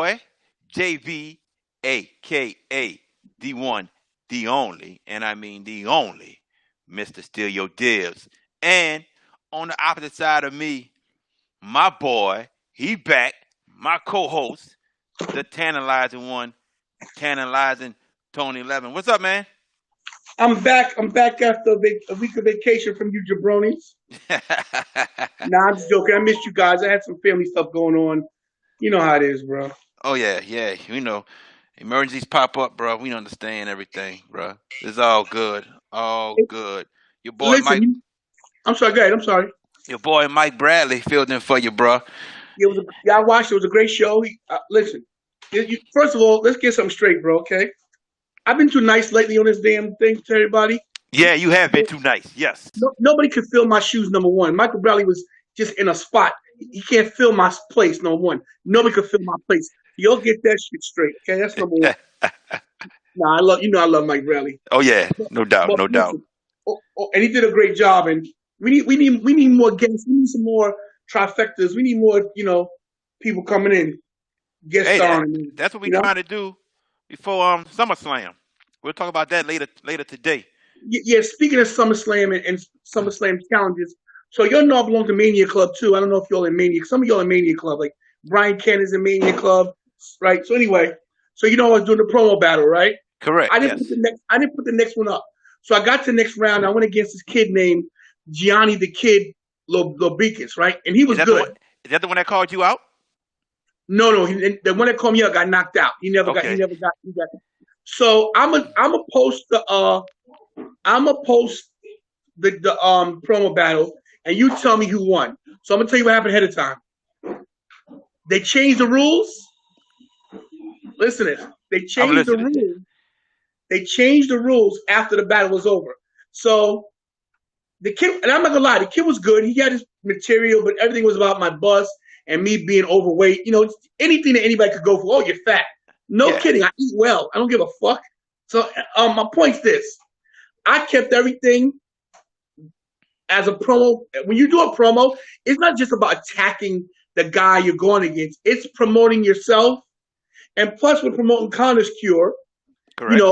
boy, JV, a.k.a. the one, the only, and I mean the only, Mr. Steal Your Deals. And on the opposite side of me, my boy, he back, my co-host, the tantalizing one, tantalizing Tony Levin. What's up, man? I'm back. I'm back after a week of vacation from you jabronis. Nah, I'm just joking. I missed you guys. I had some family stuff going on. You know how it is, bro. Oh yeah. You know, emergencies pop up, bro. We understand everything, bro. It's all good, all good. Your boy Mike, Listen, I'm sorry. Go ahead. I'm sorry. your boy Mike Bradley filled in for you, bro. I watched. It was a great show. Listen, first of all, let's get something straight, bro. Okay. I've been too nice lately on this damn thing to everybody. Yeah, you have been too nice. Yes. Nobody could fill my shoes. Number one, Michael Bradley was just in a spot. He can't fill my place. Number one, nobody could fill my place. You'll get that shit straight. Okay, that's number one. Nah, I love Mike Bradley. Oh yeah, no doubt, no doubt. And he did a great job. And we need more guests. We need some more trifectas. We need more, people coming in, guest starring. That's what we're trying to do before SummerSlam. We'll talk about that later today. Yeah, speaking of SummerSlam and SummerSlam challenges, so y'all know I belong to Mania Club too. I don't know if y'all in Mania. Some of y'all in Mania Club, like Brian Cannon's in Mania Club, right? So anyway, I was doing the promo battle, right? Correct. I didn't put the next one up. So I got to the next round. I went against this kid named Gianni the Kid Lobicus, right? And he was good. Is that the one that called you out? No. The one that called me out got knocked out. He never got. So I'm a post the promo battle, and you tell me who won. So I'm gonna tell you what happened ahead of time. They changed the rules. Listen to this. They changed the rules. They changed the rules after the battle was over. So the kid, and I'm not gonna lie, the kid was good. He had his material, but everything was about my bust and me being overweight. Anything that anybody could go for. Oh, you're fat. No kidding. I eat well. I don't give a fuck. So my point's this. I kept everything as a promo. When you do a promo, it's not just about attacking the guy you're going against. It's promoting yourself. And plus, we're promoting Connor's Cure. Correct.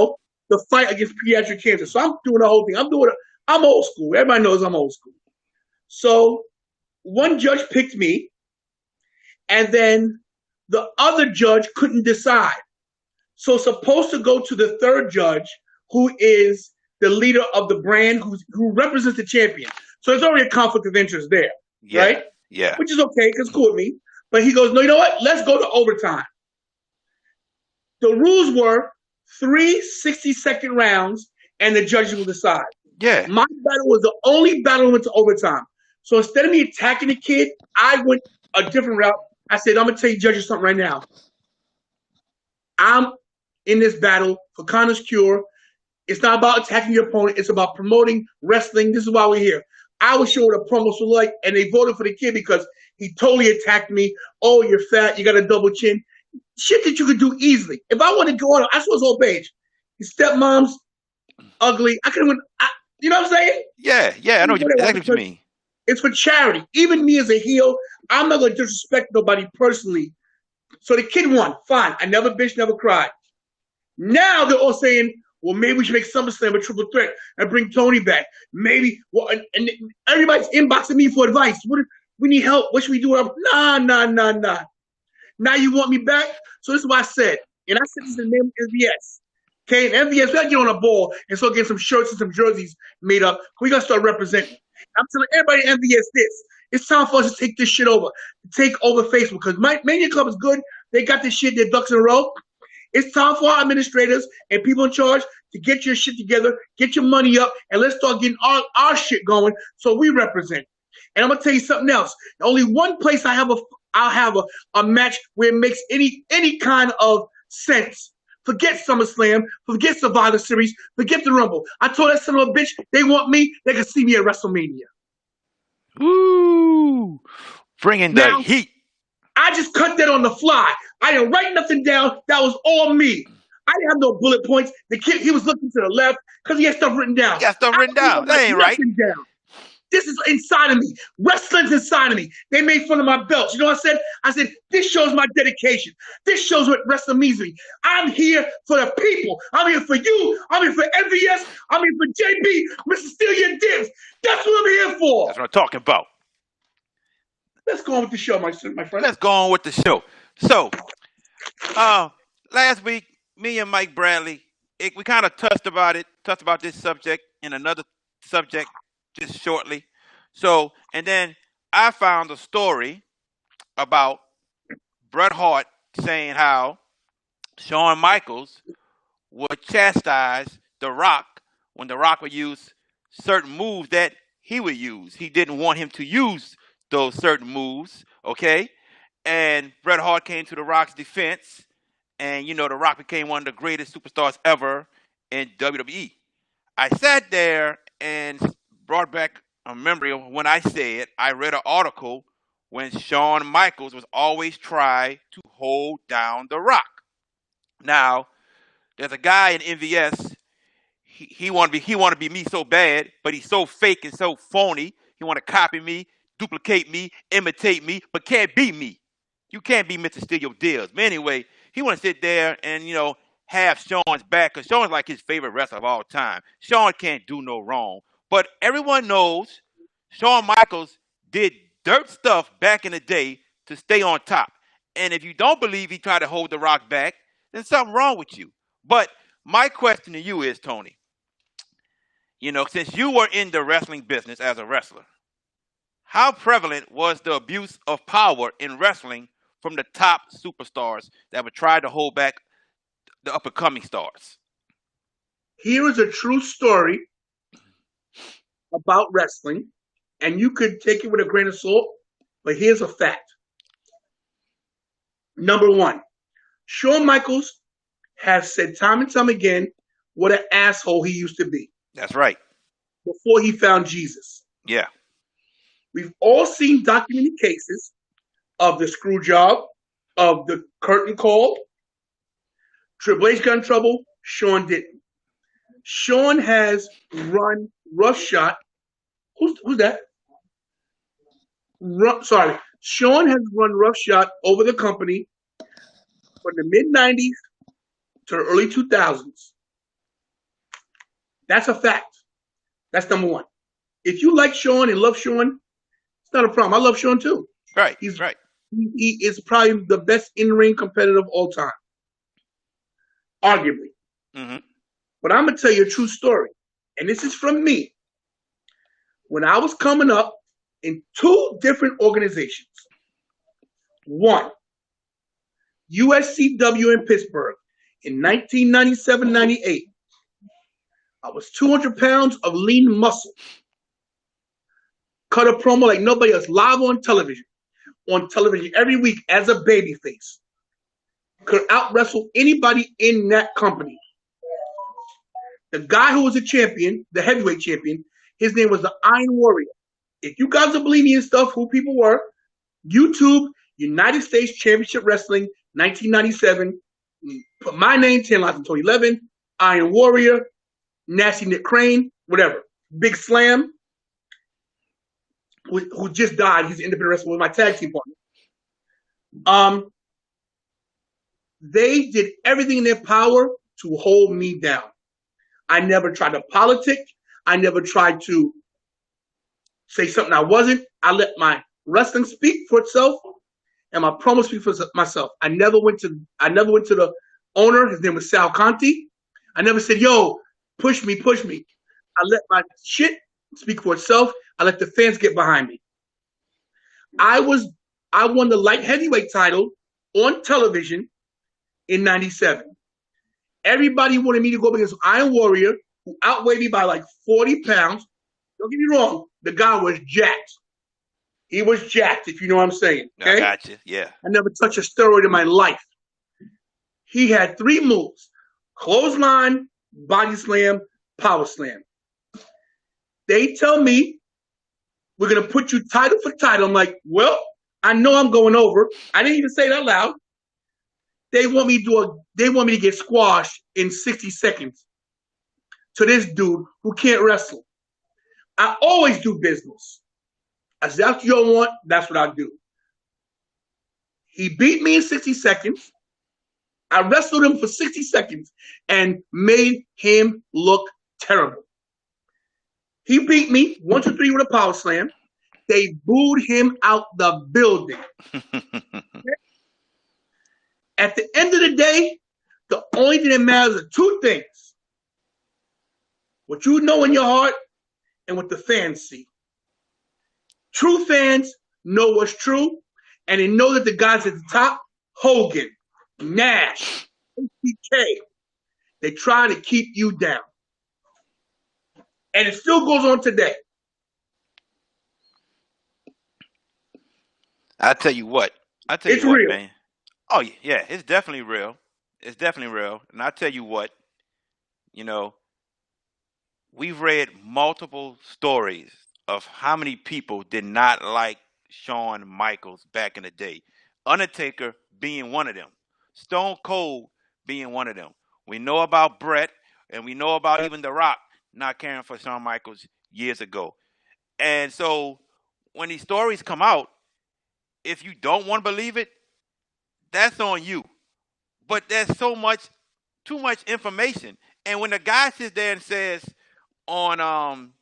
The fight against pediatric cancer. So I'm doing the whole thing. I'm old school. Everybody knows I'm old school. So one judge picked me, and then the other judge couldn't decide. So supposed to go to the third judge, who is the leader of the brand, who represents the champion. So there's already a conflict of interest there, right? Yeah. Which is okay, because it's cool with me. But he goes, no, you know what? Let's go to overtime. The rules were 3 60-second rounds, and the judges will decide. Yeah. My battle was the only battle that went to overtime. So instead of me attacking the kid, I went a different route. I said, I'm going to tell you judges something right now. I'm in this battle for Connor's Cure. It's not about attacking your opponent. It's about promoting wrestling. This is why we're here. I was sure what a promo was like, and they voted for the kid because he totally attacked me. Oh, you're fat. You got a double chin. Shit that you could do easily. If I wanted to go on, I saw his whole page. His stepmom's ugly. I could have went. You know what I'm saying? Yeah. I know exactly what you mean. It's for charity. Even me as a heel, I'm not going to disrespect nobody personally. So the kid won. Fine. I never bitched, never cried. Now they're all saying, well, maybe we should make SummerSlam a triple threat and bring Tony back. Maybe. Well, and everybody's inboxing me for advice. We need help. What should we do? Nah. Now you want me back? So this is what I said. And I said this in the name of MVS. Okay, and MVS, we got to get on a ball and start getting some shirts and some jerseys made up. We got to start representing. I'm telling everybody at MVS this. It's time for us to take this shit over. Take over Facebook. Because Mania Club is good. They got this shit, their ducks in a row. It's time for our administrators and people in charge to get your shit together, get your money up, and let's start getting our shit going so we represent. And I'm going to tell you something else. Only one place I'll have a match where it makes any kind of sense. Forget SummerSlam. Forget Survivor Series. Forget the Rumble. I told that son of a bitch, they want me. They can see me at WrestleMania. Ooh. Bringing the heat. I just cut that on the fly. I didn't write nothing down. That was all me. I didn't have no bullet points. The kid, he was looking to the left because he had stuff written down. That ain't right. Down. This is inside of me. Wrestling's inside of me. They made fun of my belts. You know what I said? I said, this shows my dedication. This shows what wrestling means to me. I'm here for the people. I'm here for you. I'm here for MVS. I'm here for JB, Mr. Steal Your Dibs. That's what I'm here for. That's what I'm talking about. Let's go on with the show, my friend. Let's go on with the show. So, last week, me and Mike Bradley, we kind of touched about this subject in another subject just shortly. So, and then I found a story about Bret Hart saying how Shawn Michaels would chastise The Rock when The Rock would use certain moves that he would use. He didn't want him to use those certain moves, okay? And Bret Hart came to The Rock's defense, and, The Rock became one of the greatest superstars ever in WWE. I sat there and brought back a memory of when I said I read an article when Shawn Michaels was always trying to hold down The Rock. Now, there's a guy in MVS. He want to be me so bad, but he's so fake and so phony. He want to copy me, duplicate me, imitate me, but can't be me. You can't be Mr. Steal Your Deals. But anyway, he want to sit there and have Shawn's back because Shawn's like his favorite wrestler of all time. Shawn can't do no wrong. But everyone knows Shawn Michaels did dirt stuff back in the day to stay on top. And if you don't believe he tried to hold The Rock back, then something wrong with you. But my question to you is, Tony, since you were in the wrestling business as a wrestler, how prevalent was the abuse of power in wrestling from the top superstars that would try to hold back the up-and-coming stars? Here is a true story about wrestling, and you could take it with a grain of salt, but here's a fact. Number one, Shawn Michaels has said time and time again what an asshole he used to be. That's right. Before he found Jesus. Yeah. We've all seen documented cases of the screw job, of the curtain call. Triple H got in trouble. Shawn didn't. Shawn has run roughshod. Who's that? Shawn has run roughshod over the company from the mid-90s to the early 2000s. That's a fact. That's number one. If you like Shawn and love Shawn, it's not a problem. I love Shawn too. Right. He's right. He is probably the best in-ring competitor of all time. Arguably. Mm-hmm. But I'm going to tell you a true story. And this is from me. When I was coming up in two different organizations. One, USCW in Pittsburgh in 1997-98. I was 200 pounds of lean muscle. Cut a promo like nobody else, live on television. On television every week as a babyface. Could out-wrestle anybody in that company. The guy who was a champion, the heavyweight champion, his name was the Iron Warrior. If you guys don't believe me and stuff, who people were, YouTube, United States Championship Wrestling, 1997. Put my name, 10 Lives until 11. Iron Warrior, Nasty Nick Crane, whatever. Big Slam, who just died. He's an independent wrestler with my tag team partner. They did everything in their power to hold me down. I never tried to politic. I never tried to say something I wasn't. I let my wrestling speak for itself and my promo speak for myself. I never went to the owner. His name was Sal Conti. I never said, yo, push me. I let my shit speak for itself. I let the fans get behind me. I won the light heavyweight title on television in 97. Everybody wanted me to go up against Iron Warrior, who outweighed me by like 40 pounds. Don't get me wrong. The guy was jacked. He was jacked, if you know what I'm saying. Okay? I got you. Yeah. I never touched a steroid in my life. He had 3 moves. Clothesline, body slam, power slam. They tell me, we're going to put you title for title. I'm like, well, I know I'm going over. I didn't even say it out loud. They want me to get squashed in 60 seconds to this dude who can't wrestle. I always do business. I said, that's what you want, that's what I do. He beat me in 60 seconds. I wrestled him for 60 seconds and made him look terrible. He beat me 1, 2, 3 with a power slam. They booed him out the building. At the end of the day, the only thing that matters are two things. What you know in your heart and what the fans see. True fans know what's true, and they know that the guys at the top, Hogan, Nash, HBK, they try to keep you down. And it still goes on today. I tell you what. It's real. Man. Oh yeah, it's definitely real. It's definitely real. And I tell you what, we've read multiple stories of how many people did not like Shawn Michaels back in the day. Undertaker being one of them. Stone Cold being one of them. We know about Bret, and we know about even The Rock not caring for Shawn Michaels years ago. And so when these stories come out, if you don't want to believe it, that's on you. But there's too much information. And when the guy sits there and says on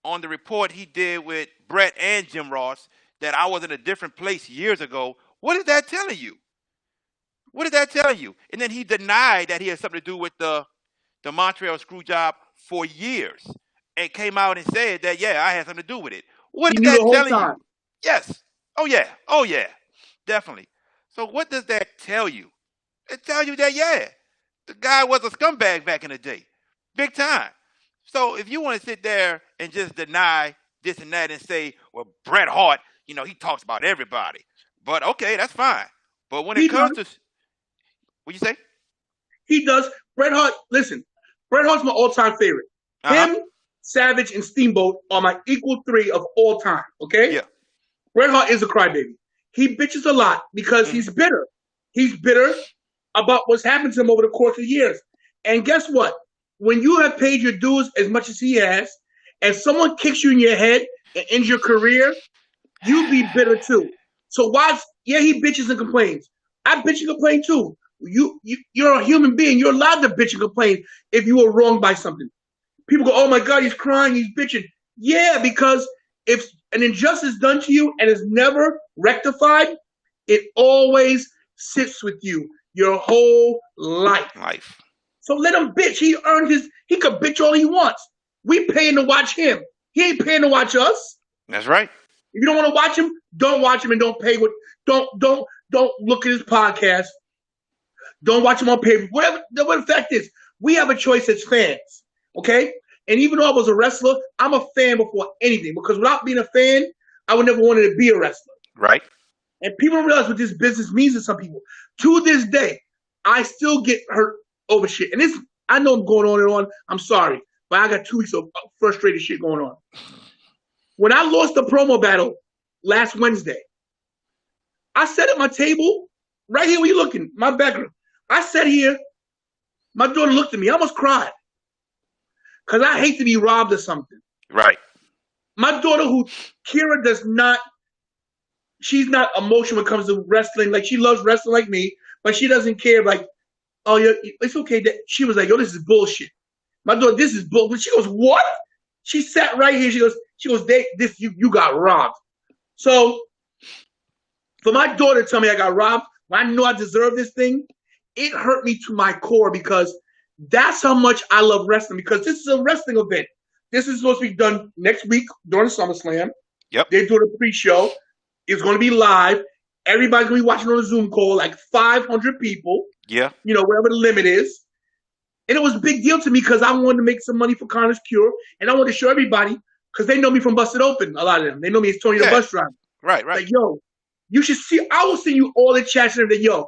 the report he did with Bret and Jim Ross that I was in a different place years ago, what is that telling you? What is that telling you? And then he denied that he had something to do with the Montreal screw job for years and came out and said that, yeah, I had something to do with it. What is that telling you? Yes. Oh, yeah. Oh, yeah. Definitely. So what does that tell you? It tells you that, yeah, the guy was a scumbag back in the day. Big time. So if you want to sit there and just deny this and that and say, well, Bret Hart, he talks about everybody. But, okay, that's fine. But when it comes to... What'd you say? He does. Bret Hart, listen, Bret Hart's my all-time favorite. Him, Savage, and Steamboat are my equal 3 of all time, okay? Yeah. Bret Hart is a crybaby. He bitches a lot because he's bitter. He's bitter about what's happened to him over the course of years. And guess what? When you have paid your dues as much as he has, and someone kicks you in your head and ends your career, you be bitter too. So he bitches and complains. I bitch and complain too. You're a human being. You're allowed to bitch and complain if you were wronged by something. People go, oh my God, he's crying, he's bitching. Yeah, because if an injustice done to you and is never rectified, it always sits with you your whole life. So let him bitch. He could bitch all he wants. We paying to watch him. He ain't paying to watch us. That's right. If you don't want to watch him, don't watch him and don't pay don't look at his podcast. Don't watch him on pay. Whatever the fact is, we have a choice as fans. Okay? And even though I was a wrestler, I'm a fan before anything. Because without being a fan, I would never wanted to be a wrestler. Right. And people don't realize what this business means to some people. To this day, I still get hurt over shit. And I know I'm going on and on. I'm sorry. But I got 2 weeks of frustrated shit going on. When I lost the promo battle last Wednesday, I sat at my table, right here where you're looking, my background. I sat here. My daughter looked at me. I almost cried. Because I hate to be robbed of something. Right. My daughter, she's not emotional when it comes to wrestling. Like, she loves wrestling like me, but she doesn't care. Like, oh, yeah, it's okay. She was like, yo, this is bullshit. My daughter, this is bullshit. She goes, what? She sat right here. She goes, you got robbed. So, for my daughter to tell me I got robbed, when I know I deserve this thing, it hurt me to my core because that's how much I love wrestling, because this is a wrestling event. This is supposed to be done next week during SummerSlam. Yep. They're doing a pre-show. It's going to be live. Everybody's going to be watching on a Zoom call, like 500 people. Yeah. Whatever the limit is. And it was a big deal to me because I wanted to make some money for Connor's Cure. And I wanted to show everybody, because they know me from Busted Open, a lot of them. They know me as Tony the Bus Driver. Right. Like, yo, you should see, I will send you all the chats and everything. Yo,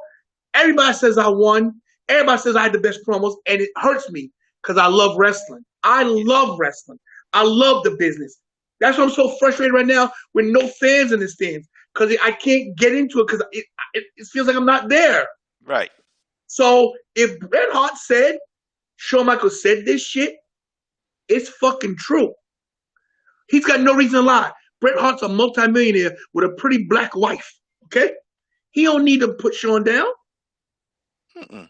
everybody says I won. Everybody says I had the best promos, and it hurts me because I love wrestling. I love wrestling. I love the business. That's why I'm so frustrated right now with no fans in the stands, because I can't get into it because it feels like I'm not there. Right. So if Bret Hart said, Shawn Michaels said this shit, it's fucking true. He's got no reason to lie. Bret Hart's a multimillionaire with a pretty black wife. Okay? He don't need to put Shawn down. Mm-mm.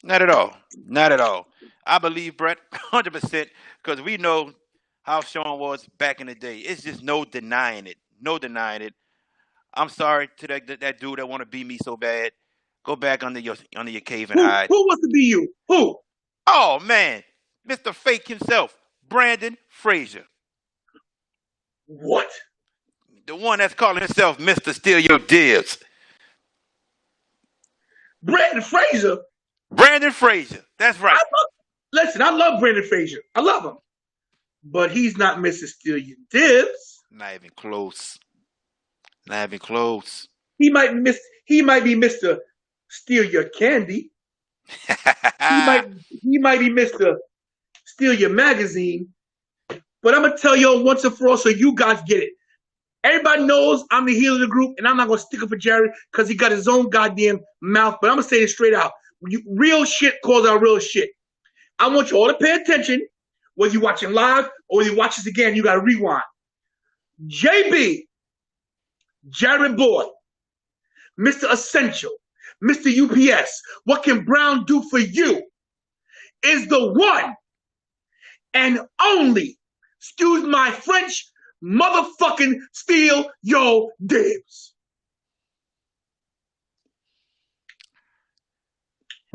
Not at all. Not at all. I believe Bret 100% because we know how Shawn was back in the day. It's just no denying it. No denying it. I'm sorry to that dude that want to be me so bad. Go back under your cave and Who hide. wants to be you? Who? Oh man, Mr. Fake himself, Brandon Frazier, What? the one that's calling himself Mr. Steal Your Dibs. Brandon Frazier? Brandon Frazier. That's right. Listen, I love Brandon Frazier. I love him. But he's not Mr. Steal Your Dibs. Not even close. Not even close. He might be Mr. Steal Your Candy. he might be Mr. Steal Your Magazine. But I'm gonna tell y'all once and for all so you guys get it. Everybody knows I'm the heel of the group, and I'm not gonna stick up for Jerry because he got his own goddamn mouth. But I'm gonna say it straight out. Real shit calls out real shit. I want you all to pay attention. Whether you're watching live or whether you watch this again, you gotta rewind. JB, Jared Boy, Mr. Essential, Mr. UPS, what can Brown do for you? Is the one and only, excuse my French, motherfucking Steal Your Dibs.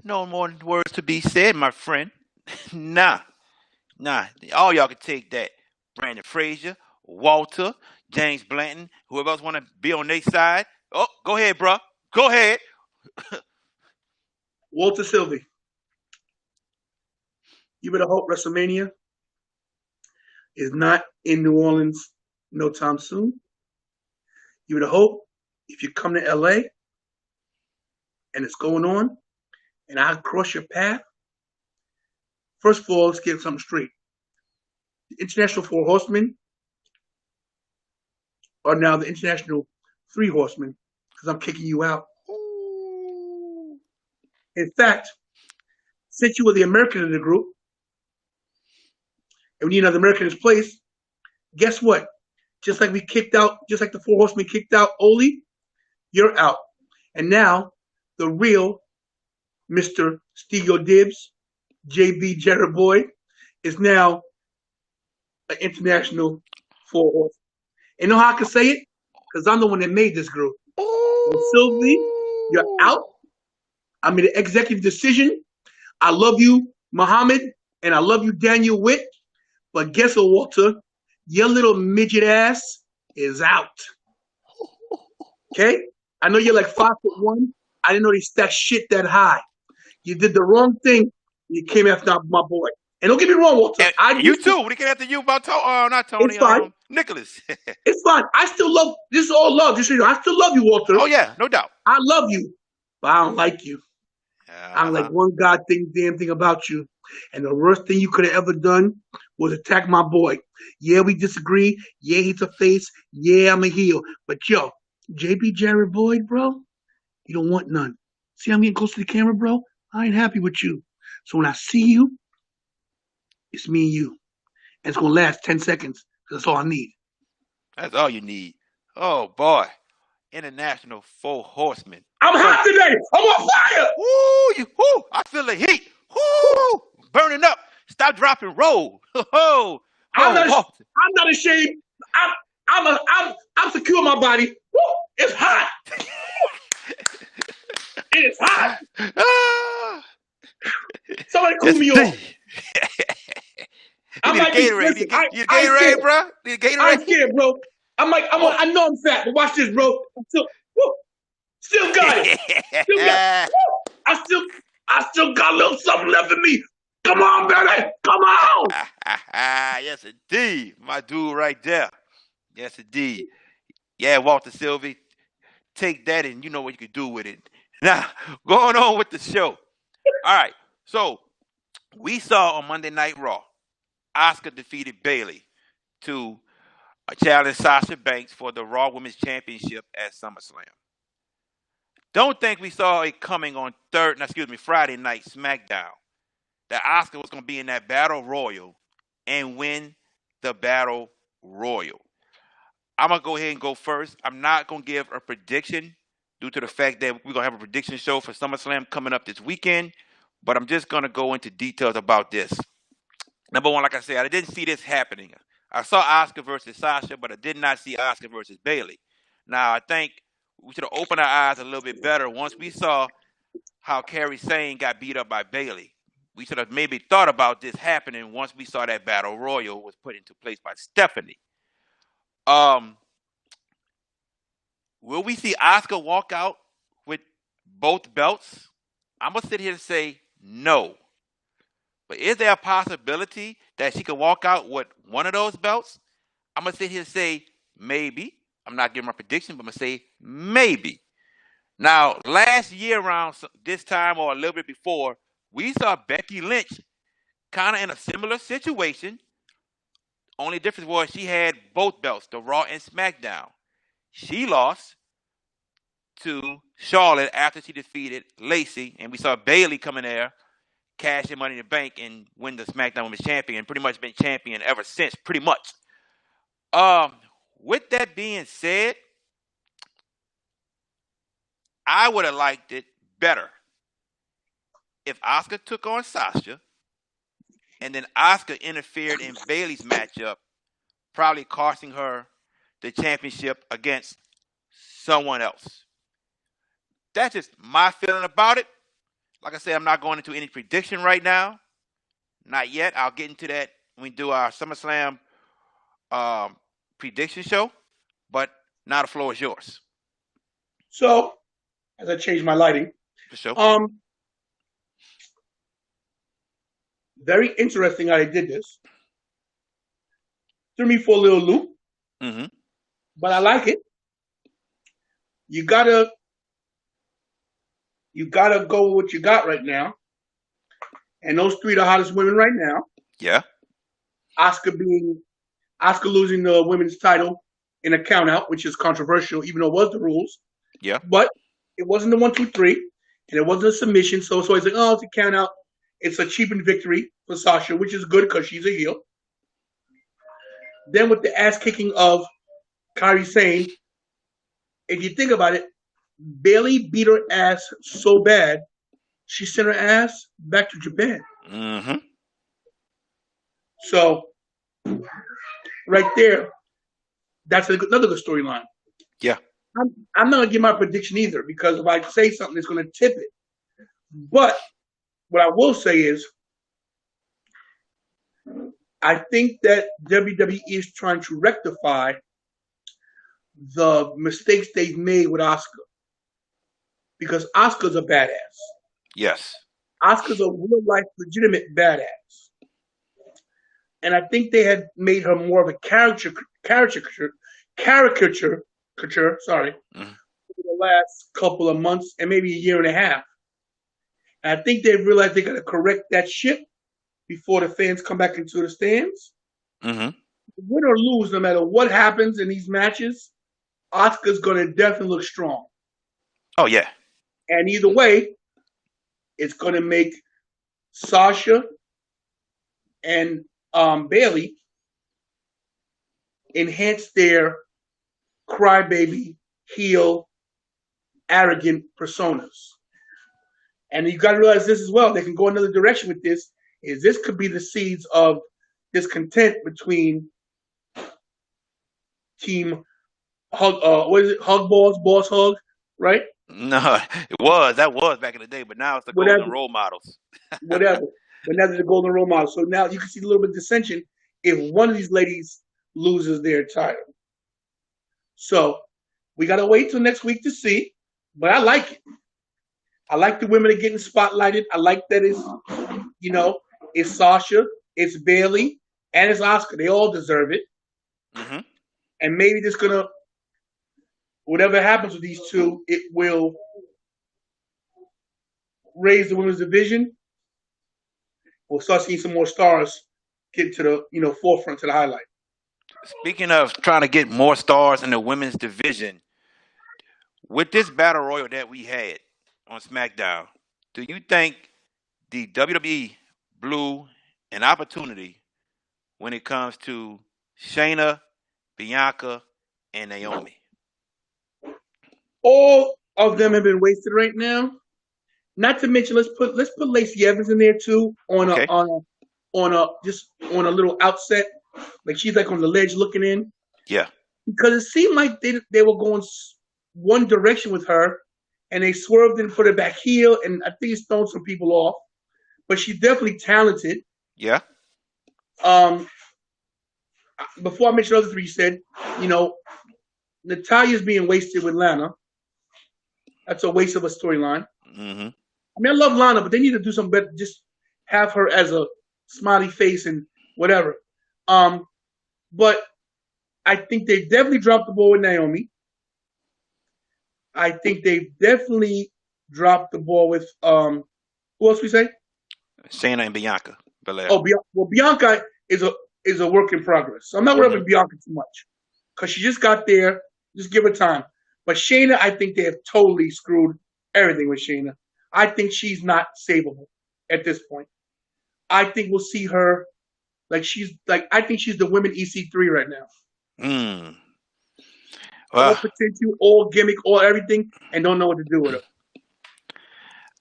No more words to be said, my friend. Nah. All y'all can take that. Brandon Frazier, Walter, James Blanton, whoever else want to be on their side. Oh, go ahead, bro. Go ahead. Walter Sylvie. You better hope WrestleMania is not in New Orleans no time soon. You better hope if you come to LA and it's going on and I cross your path, first of all, let's get something straight. The International Four Horsemen are now the International Three Horsemen because I'm kicking you out. In fact, since you were the American in the group, and we need another American in his place, guess what? Just like the Four Horsemen kicked out Oli, you're out. And now, the real Mr. Steal Your Dibs, JB Jared Boy, is now an international Four Horsemen. And you know how I can say it? Because I'm the one that made this group. So Sylvie, you're out. I made an executive decision. I love you, Muhammad, and I love you, Daniel Witt. But guess what, Walter? Your little midget ass is out. Okay? I know you're like 5'1". I didn't know they stacked shit that high. You did the wrong thing. You came after my boy. And don't get me wrong, Walter. You too. When he came after you about not Tony, it's fine. Nicholas. It's fine. I still love. This is all love. Just so you know, I still love you, Walter. Oh yeah, no doubt. I love you, but I don't like you. I don't like one damn thing about you. And the worst thing you could have ever done was attack my boy. Yeah, we disagree. Yeah, he's a face. Yeah, I'm a heel. But yo, JB Jared Boyd, bro, you don't want none. See I'm getting close to the camera, bro? I ain't happy with you. So when I see you, it's me and you. And it's going to last 10 seconds. That's all I need. That's all you need. Oh, boy. International Four Horsemen. I'm hot today. I'm on fire. Woo, I feel the heat. Woo, burning up. Stop, dropping, roll. I'm not ashamed. I'm secure in my body. Woo, it's hot. It's hot. Somebody cool me off. You need a Gatorade. You need a Gatorade, bro? Need a Gatorade? I'm scared, bro. I know I'm fat, but watch this, bro. Still got it. I still got a little something left in me. Come on, baby. Come on. Yes, indeed. My dude right there. Yes, indeed. Yeah, Walter Sylvie. Take that and you know what you can do with it. Now, going on with the show. All right. So, we saw on Monday Night Raw, Asuka defeated Bayley to challenge Sasha Banks for the Raw Women's Championship at SummerSlam. Don't think we saw it coming on Friday night SmackDown that Asuka was going to be in that Battle Royal and win the Battle Royal. I'm going to go ahead and go first. I'm not going to give a prediction due to the fact that we're going to have a prediction show for SummerSlam coming up this weekend, but I'm just going to go into details about this. Number one, like I said, I didn't see this happening. I saw Asuka versus Sasha, but I did not see Asuka versus Bayley. Now, I think we should have opened our eyes a little bit better once we saw how Kairi Sane got beat up by Bayley. We should have maybe thought about this happening once we saw that Battle Royal was put into place by Stephanie. Will we see Asuka walk out with both belts? I'm going to sit here and say no. But is there a possibility that she could walk out with one of those belts? I'm going to sit here and say maybe. I'm not giving my prediction, but I'm going to say maybe. Now, last year around this time or a little bit before, we saw Becky Lynch kind of in a similar situation. Only difference was she had both belts, the Raw and SmackDown. She lost to Charlotte after she defeated Lacey, and we saw Bayley come in there, cash in Money in the Bank, and win the SmackDown Women's Champion, and pretty much been champion ever since, pretty much. With that being said, I would have liked it better if Asuka took on Sasha, and then Asuka interfered in Bayley's matchup, probably costing her the championship against someone else. That's just my feeling about it. Like I said, I'm not going into any prediction right now. Not yet. I'll get into that when we do our SummerSlam prediction show. But now the floor is yours. So, as I change my lighting, For sure. Very interesting how they did this. Threw me for a little loop, but I like it. You gotta go with what you got right now, and those three are the hottest women right now. Yeah. Asuka losing the women's title in a count out, which is controversial, even though it was the rules. Yeah. But it wasn't the 1, 2, 3, and it wasn't a submission. So it's always like, oh, it's a count out. It's a cheapened victory for Sasha, which is good because she's a heel. Then with the ass kicking of Kairi Sane, if you think about it, Bayley beat her ass so bad, she sent her ass back to Japan. So, right there, that's another good storyline. Yeah. I'm not going to give my prediction either, because if I say something, it's going to tip it. But what I will say is, I think that WWE is trying to rectify the mistakes they've made with Asuka. Because Asuka's a badass. Yes. Asuka's a real-life, legitimate badass. And I think they had made her more of a caricature, over the last couple of months and maybe a year and a half. And I think they've realized they got to correct that ship before the fans come back into the stands. Win or lose, no matter what happens in these matches, Asuka's going to definitely look strong. Oh, yeah. And either way, it's going to make Sasha and Bayley enhance their crybaby, heel, arrogant personas. And you got to realize this as well. They can go another direction with this. This could be the seeds of discontent between team Hug, Hug Balls, Boss Hug, right? No, that was back in the day, but now it's the Golden Role Models. Whatever. But now they're the Golden Role Models. So now you can see a little bit of dissension if one of these ladies loses their title. So we got to wait till next week to see. But I like it. I like the women are getting spotlighted. I like that it's Sasha, it's Bayley, and it's Asuka. They all deserve it. And maybe just whatever happens with these two, it will raise the women's division. We'll start seeing some more stars get to the forefront, to the highlight. Speaking of trying to get more stars in the women's division, with this battle royal that we had on SmackDown, do you think the WWE blew an opportunity when it comes to Shayna Bianca, and Naomi. All of them have been wasted right now. Not to mention, let's put Lacey Evans in there too Okay. on a little outset, like she's like on the ledge looking in, Yeah. because it seemed like they were going one direction with her, and they swerved and put it back heel, and I think it's thrown some people off. But she's definitely talented. Yeah. Um, before I mention the other three, you said, you know, Natalia's being wasted with Lana. That's a waste of a storyline. Mm-hmm. I mean, I love Lana, but they need to do something better. Just have her as a smiley face and whatever. But I think they definitely dropped the ball with Naomi. I think they definitely dropped the ball with who else we say? Shayna and Bianca Belair. Oh, well, Bianca is a work in progress. So I'm not worried about Bianca too much because she just got there. Just give her time. But Shayna, I think they have totally screwed everything with Shayna. I think she's not savable at this point. I think we'll see her I think she's the women EC3 right now. Mm. All potential, all gimmick, all everything, and don't know what to do with her.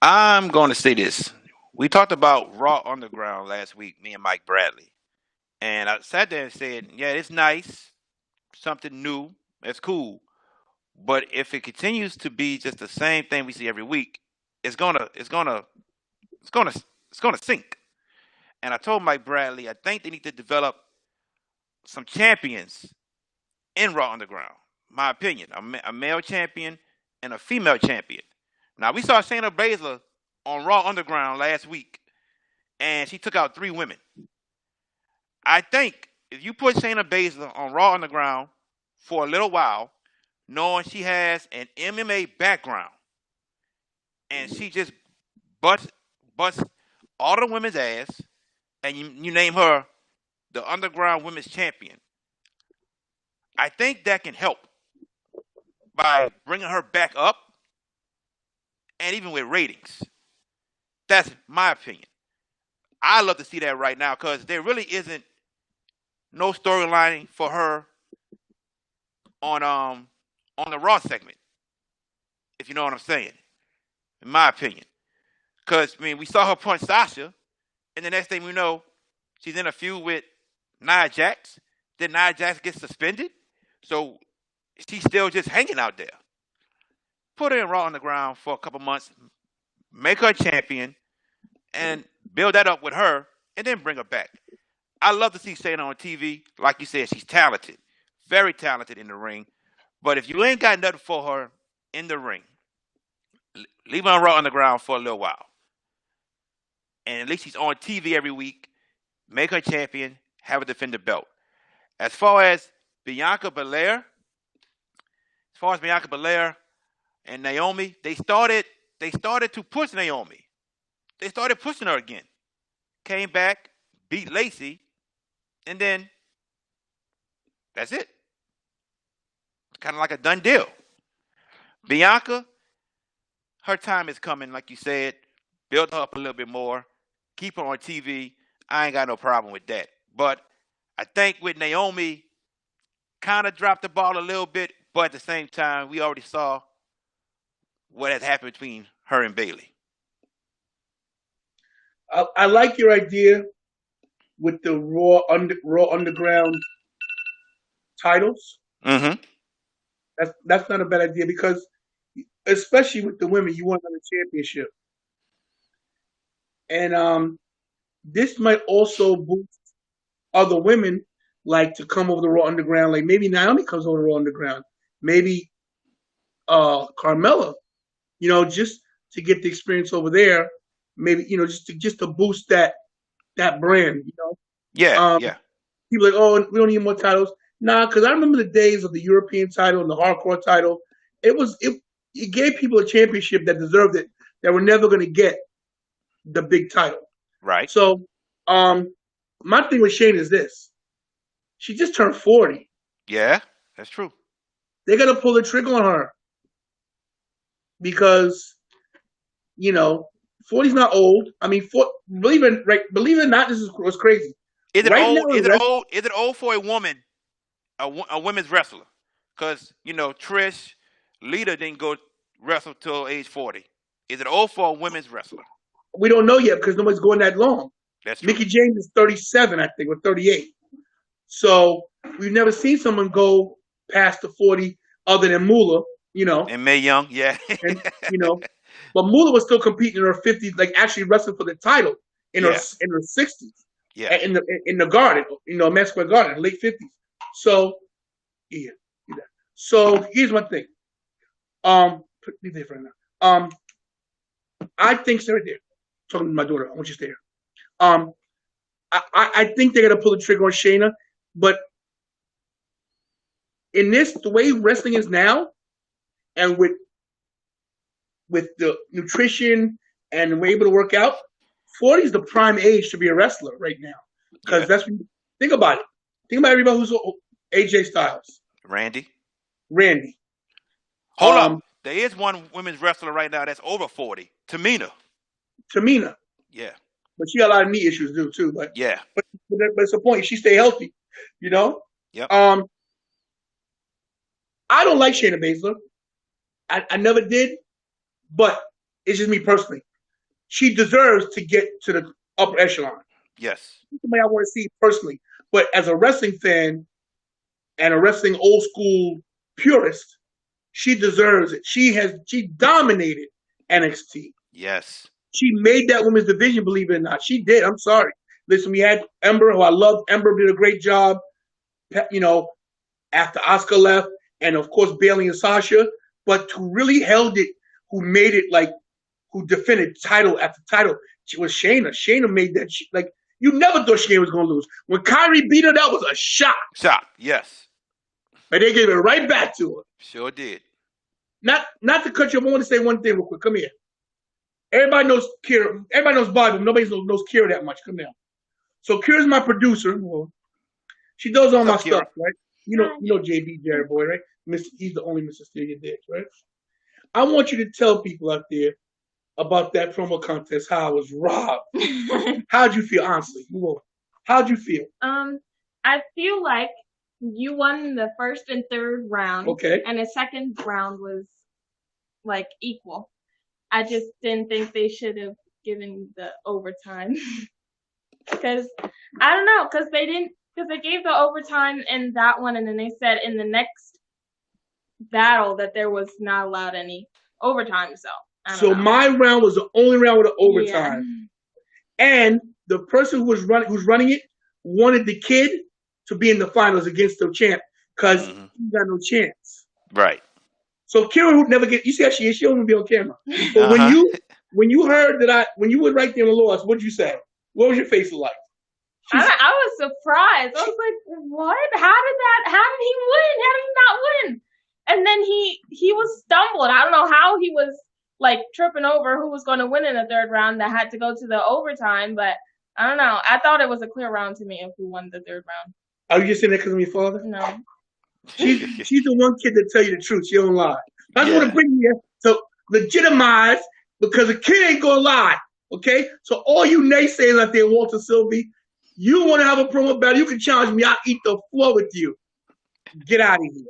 I'm going to say this. We talked about Raw Underground last week, me and Mike Bradley. And I sat there and said, yeah, it's nice, something new, it's cool. But if it continues to be just the same thing we see every week, it's gonna sink. And I told Mike Bradley, I think they need to develop some champions in Raw Underground. My opinion, a male champion and a female champion. Now we saw Shayna Baszler on Raw Underground last week, and she took out 3 women. I think if you put Shayna Baszler on Raw Underground for a little while, knowing she has an MMA background, and she just busts all the women's ass, and you name her the Underground Women's Champion, I think that can help by bringing her back up, and even with ratings. That's my opinion. I love to see that right now because there really isn't no storyline for her on the Raw segment, if you know what I'm saying. In my opinion, because I mean we saw her punch Sasha, and the next thing we know, she's in a feud with Nia Jax. Then Nia Jax gets suspended, so she's still just hanging out there. Put her in Raw Underground for a couple months, make her champion, and build that up with her, and then bring her back. I love to see Shayna on TV. Like you said, she's talented, very talented in the ring. But if you ain't got nothing for her in the ring, leave her on Raw Underground for a little while. And at least she's on TV every week. Make her champion, have her defend the belt. As far as Bianca Belair and Naomi, they started to push Naomi. They started pushing her again. Came back, beat Lacey, and then that's it. Kind of like a done deal. Bianca, her time is coming, like you said. Build her up a little bit more. Keep her on TV. I ain't got no problem with that. But I think with Naomi, kind of dropped the ball a little bit, but at the same time, we already saw what has happened between her and Bayley. I like your idea with the Raw Underground titles. Mm-hmm. That's not a bad idea because, especially with the women, you want another championship, and this might also boost other women like to come over the Raw Underground. Like maybe Naomi comes over the Raw Underground, maybe Carmella, just to get the experience over there. Maybe just to boost that brand. Yeah, yeah. People are like, oh, we don't need more titles. Nah, because I remember the days of the European title and the hardcore title. It gave people a championship that deserved it, that were never going to get the big title. Right. So, my thing with Shane is this: she just turned 40. Yeah, that's true. They got to pull the trigger on her because 40's not old. I mean, believe it or not, this was crazy. Is it old? Is it old for a woman a women's wrestler, because Trish, Lita didn't go wrestle till age 40. Is it old for a women's wrestler? We don't know yet because nobody's going that long. That's true. Mickie James is 37, I think, or 38. So we've never seen someone go past the 40 other than Moolah, And Mae Young, yeah. and but Moolah was still competing in her 50s, like actually wrestling for the title in her 60s. Yeah. In the Garden, Madison Square Garden, late 50s. So yeah. So here's my thing. Leave it for now. I think stay right there. Talking to my daughter, I want you to stay here. I think they're gonna pull the trigger on Shayna, but in the way wrestling is now, and with the nutrition and we're able to work out, 40 is the prime age to be a wrestler right now. Because that's when think about it. Think about everybody who's AJ Styles. Randy. Hold up. There is one women's wrestler right now that's over 40. Tamina. Yeah. But she got a lot of knee issues too. But yeah. But it's the point. She stay healthy. Yep. I don't like Shayna Baszler. I never did. But it's just me personally. She deserves to get to the upper echelon. Yes. Somebody I want to see personally. But as a wrestling fan and a wrestling old school purist, she deserves it. She dominated NXT. Yes. She made that women's division, believe it or not. She did. I'm sorry. Listen, we had Ember, who I loved. Ember did a great job, after Asuka left. And, of course, Bayley and Sasha. But who really held it, who made it, who defended title after title, she was Shayna. Shayna made that, you never thought Shayna was going to lose. When Kyrie beat her, that was a shock. Yes. But they gave it right back to her. Sure did. Not to cut you off, I want to say one thing real quick. Come here. Everybody knows Kira. Everybody knows Bobby, but nobody knows Kira that much. Come here. So Kira's my producer. Well, she does all my stuff, right? You know JB Jared Boy, right? He's the only Mr. Steal Your Dicks, right? I want you to tell people out there about that promo contest, how I was robbed. How'd you feel, honestly? How'd you feel? I feel like you won the first and third round. Okay. And the second round was equal. I just didn't think they should have given the overtime. Because I don't know, because they gave the overtime in that one, and then they said in the next battle that there was not allowed any overtime. So my round was the only round with an overtime, and the person who's running it wanted the kid to be in the finals against the champ because he got no chance. Right. So Kira would never get. You see how she is? She don't even be on camera. But when you heard when you were right there in the loss, what'd you say? What was your face like? I was surprised. I was like, what? How did he win? How did he not win? And then he was stumbling. I don't know how he was tripping over who was going to win in the third round that had to go to the overtime, but I don't know. I thought it was a clear round to me if we won the third round. Are you just saying that because of your father? No. She's the one kid that tell you the truth. She don't lie. I just want to bring you here to legitimize because a kid ain't going to lie. Okay? So all you naysayers out there, Walter Sylvie, you want to have a promo battle, you can challenge me. I'll eat the floor with you. Get out of here.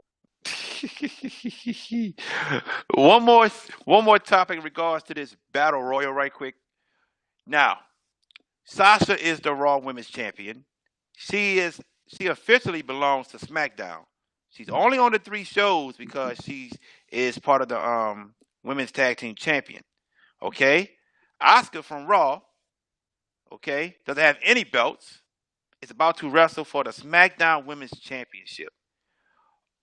One more topic in regards to this battle royal right quick. Now, Sasha is the Raw Women's Champion. She officially belongs to Smackdown. She's only on the 3 shows because she is part of the Women's Tag Team Champion. Okay? Asuka from Raw, okay, doesn't have any belts. Is about to wrestle for the SmackDown Women's Championship.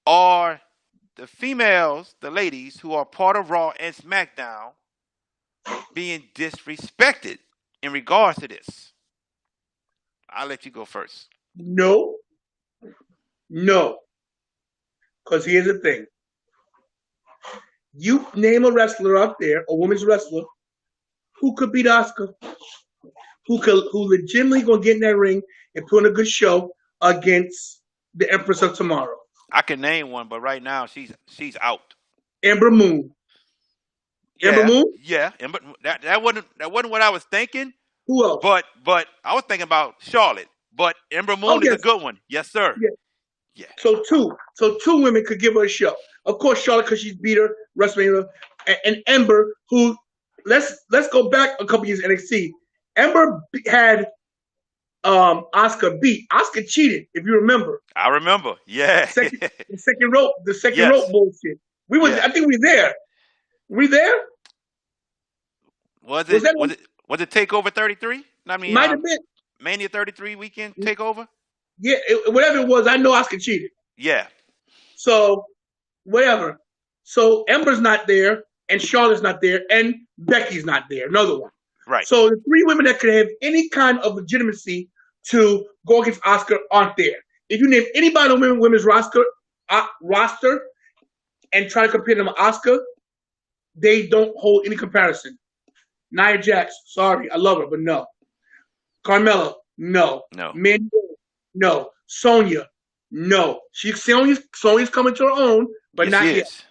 Are the females, the ladies who are part of Raw and SmackDown, being disrespected in regards to this? I'll let you go first. No. Because here's the thing. You name a wrestler out there, a women's wrestler, who could beat Asuka, who legitimately gonna get in that ring and put on a good show against the Empress of Tomorrow. I can name one, but right now she's out. Ember Moon. Ember Moon? Yeah. That wasn't what I was thinking. Who else? But I was thinking about Charlotte. But Ember Moon is a good one. Yes, sir. Yeah. So two women could give her a show. Of course, Charlotte, because she's beat her WrestleMania, and Ember, who let's go back a couple years NXT. Ember had Oscar beat. Oscar cheated, if you remember. I remember. Yeah. The second rope Yes. bullshit. We was Yeah. I think we were there. We there? Was Was it that was it Takeover 33? I mean, might have been. Mania 33 weekend takeover? Yeah, whatever it was, I know Oscar cheated. Yeah. So whatever. So Ember's not there, and Charlotte's not there, and Becky's not there. Another one. Right. So the three women that could have any kind of legitimacy to go against Oscar aren't there. If you name anybody on women's roster and try to compare them to Oscar, they don't hold any comparison. Nia Jax, sorry, I love her, but no. Carmella, no. No. Mandy, no. Sonya, no. Sonya's coming to her own, but yes, not yet. Is.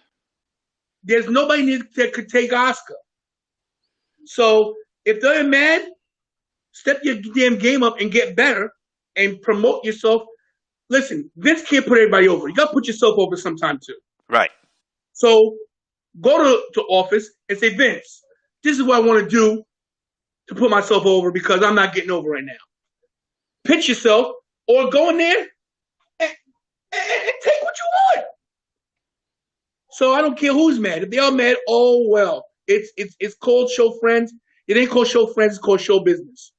There's nobody that could take Oscar. So if they're mad, step your damn game up and get better and promote yourself. Listen, Vince can't put everybody over. You got to put yourself over sometime too. Right. So go to office and say, Vince, this is what I want to do to put myself over because I'm not getting over right now. Pitch yourself or go in there and take what you want. So I don't care who's mad. If they are mad, oh well. It's called show friends. It ain't called show friends. It's called show business.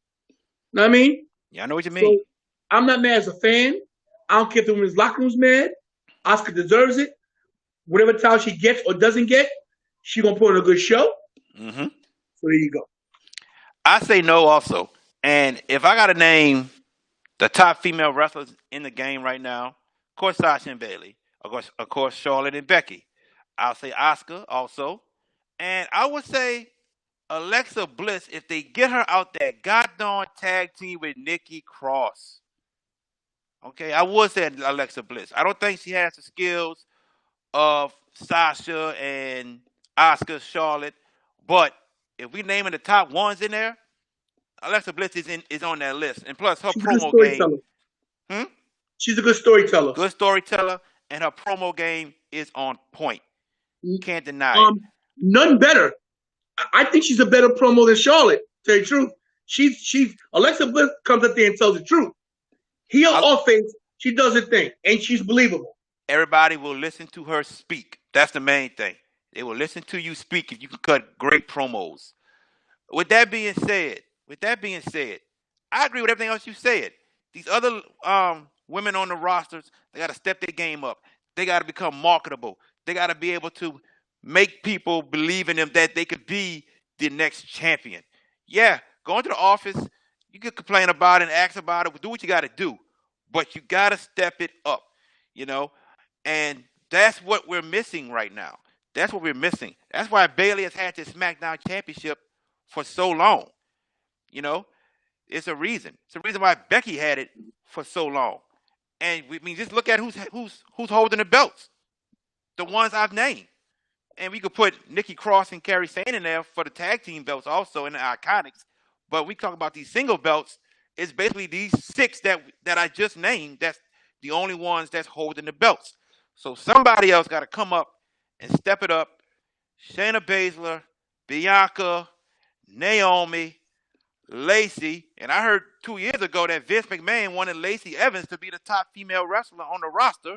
Know what I mean? Yeah, I know what you mean. So I'm not mad as a fan. I don't care if the women's locker room's mad. Oscar deserves it. Whatever title she gets or doesn't get, she gonna put on a good show. Mm-hmm. So there you go. I say no also. And if I got to name the top female wrestlers in the game right now, of course Sasha and Bayley. Of course Charlotte and Becky. I'll say Asuka also. And I would say Alexa Bliss if they get her out that goddamn tag team with Nikki Cross. Okay, I would say Alexa Bliss. I don't think she has the skills of Sasha and Asuka, Charlotte, but if we naming the top ones in there, Alexa Bliss is on that list. And plus her promo game. She's a good storyteller. Good storyteller, and her promo game is on point. You can't deny it. None better. I think she's a better promo than Charlotte, to tell you the truth. She's Alexa Bliss comes up there and tells the truth. Heel or face, she does her thing, and she's believable. Everybody will listen to her speak. That's the main thing. They will listen to you speak if you can cut great promos. With that being said, I agree with everything else you said. These other women on the rosters, they got to step their game up. They got to become marketable. They got to be able to make people believe in them that they could be the next champion. Yeah, go into the office. You can complain about it and ask about it. Do what you got to do. But you got to step it up, you know. And that's what we're missing right now. That's what we're missing. That's why Bayley has had this SmackDown championship for so long. You know, it's a reason. It's a reason why Becky had it for so long. And just look at who's holding the belts. The ones I've named. And we could put Nikki Cross and Kairi Sane in there for the tag team belts also in the Iconics. But we talk about these single belts. It's basically these 6 that I just named. That's the only ones that's holding the belts. So somebody else got to come up and step it up. Shayna Baszler, Bianca, Naomi, Lacey. And I heard 2 years ago that Vince McMahon wanted Lacey Evans to be the top female wrestler on the roster.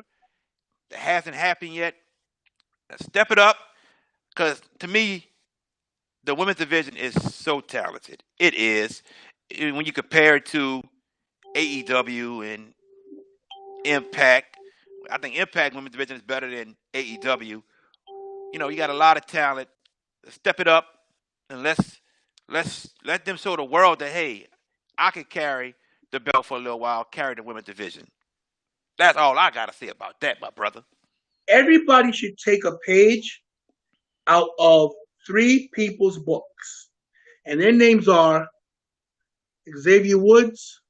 That hasn't happened yet. Step it up. Because to me, the women's division is so talented. It is. When you compare it to AEW and Impact, I think Impact women's division is better than AEW. You know, you got a lot of talent. Step it up and let's let them show the world that, hey, I can carry the belt for a little while, carry the women's division. That's all I got to say about that, my brother. Everybody should take a page out of 3 people's books. And their names are Xavier Woods,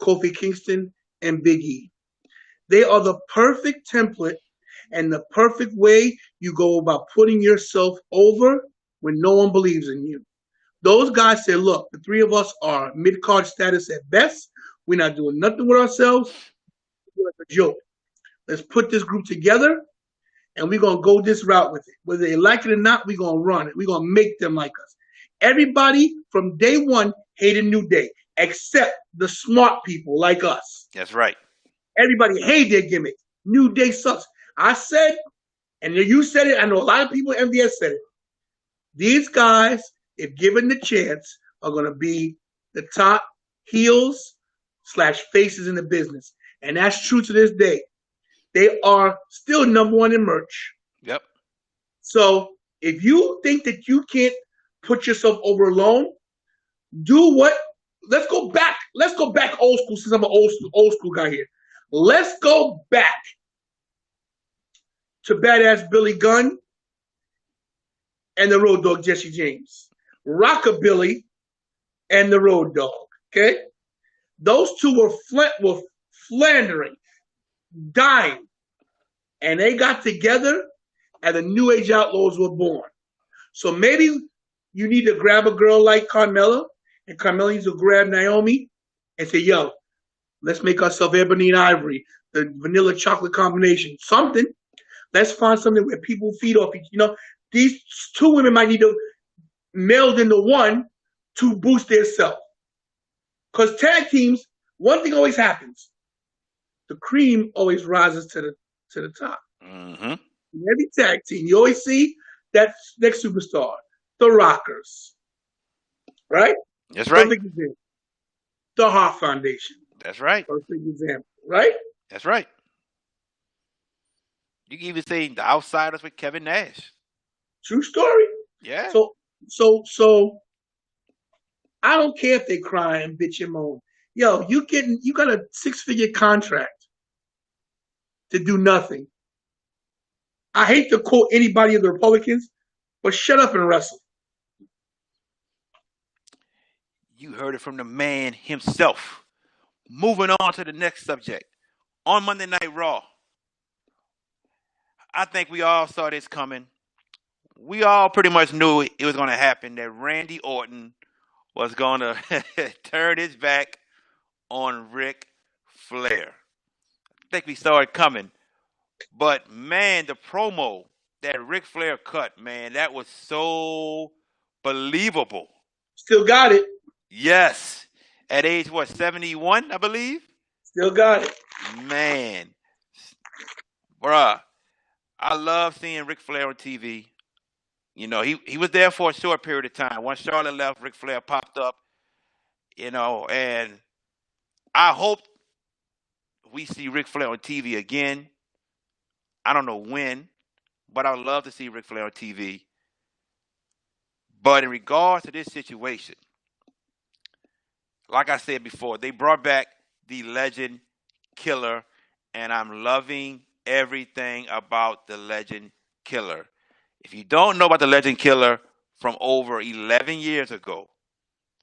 Kofi Kingston, and Big E. They are the perfect template and the perfect way you go about putting yourself over when no one believes in you. Those guys said, look, the 3 of us are mid-card status at best. We're not doing nothing with ourselves. It's like a joke. Let's put this group together, and we're going to go this route with it. Whether they like it or not, we're going to run it. We're going to make them like us. Everybody from day one hated New Day, except the smart people like us. That's right. Everybody hated their gimmick. New Day sucks. I said, and you said it, I know a lot of people at MVS said it. These guys, if given the chance, are going to be the top heels/faces in the business. And that's true to this day. They are still #1 in merch. Yep. So if you think that you can't put yourself over alone, do what? Let's go back. Let's go back old school, since I'm an old school guy here. Let's go back to Badass Billy Gunn and the Road Dogg Jesse James. Rockabilly and the Road Dogg. Okay? Those two were philandering, dying. And they got together and the New Age Outlaws were born. So maybe you need to grab a girl like Carmella, and Carmella needs to grab Naomi and say, yo, let's make ourselves Ebony and Ivory, the vanilla chocolate combination. Something. Let's find something where people feed off each. These two women might need to meld into one to boost their self. Because tag teams, one thing always happens. The cream always rises to the top. Mm-hmm. In every tag team, you always see that next superstar, the Rockers. Right? That's right. Perfect example. The Hart Foundation. That's right. Perfect example. Right? That's right. You can even say the Outsiders with Kevin Nash. True story. Yeah. So I don't care if they cry and bitch and moan. Yo, you got a 6-figure contract to do nothing. I hate to quote anybody of the Republicans, but shut up and wrestle. You heard it from the man himself. Moving on to the next subject. On Monday Night Raw, I think we all saw this coming. We all pretty much knew it was going to happen, that Randy Orton was going to turn his back on Ric Flair. I think we saw it coming. But, man, the promo that Ric Flair cut, man, that was so believable. Still got it. Yes. At age, 71, I believe? Still got it. Man. Bruh, I love seeing Ric Flair on TV. He was there for a short period of time. Once Charlotte left, Ric Flair popped up, and I hope we see Ric Flair on TV again. I don't know when, but I would love to see Ric Flair on TV. But in regards to this situation, like I said before, they brought back the Legend Killer, and I'm loving everything about the Legend Killer. If you don't know about the Legend Killer from over 11 years ago,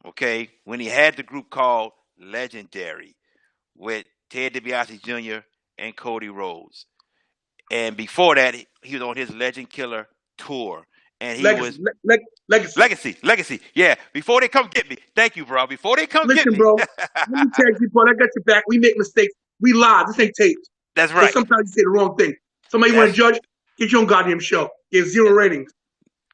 okay, when he had the group called Legendary with Ted DiBiase Jr. and Cody Rhodes. And before that, he was on his Legend Killer tour. And he Legacy. Yeah, before they come get me. Thank you, bro. Before they come get me. Listen, bro, let me tag you, bro. I got your back. We make mistakes. We lie. This ain't taped. That's right. So sometimes you say the wrong thing. Somebody want to judge? Get your own goddamn show. Get 0 ratings.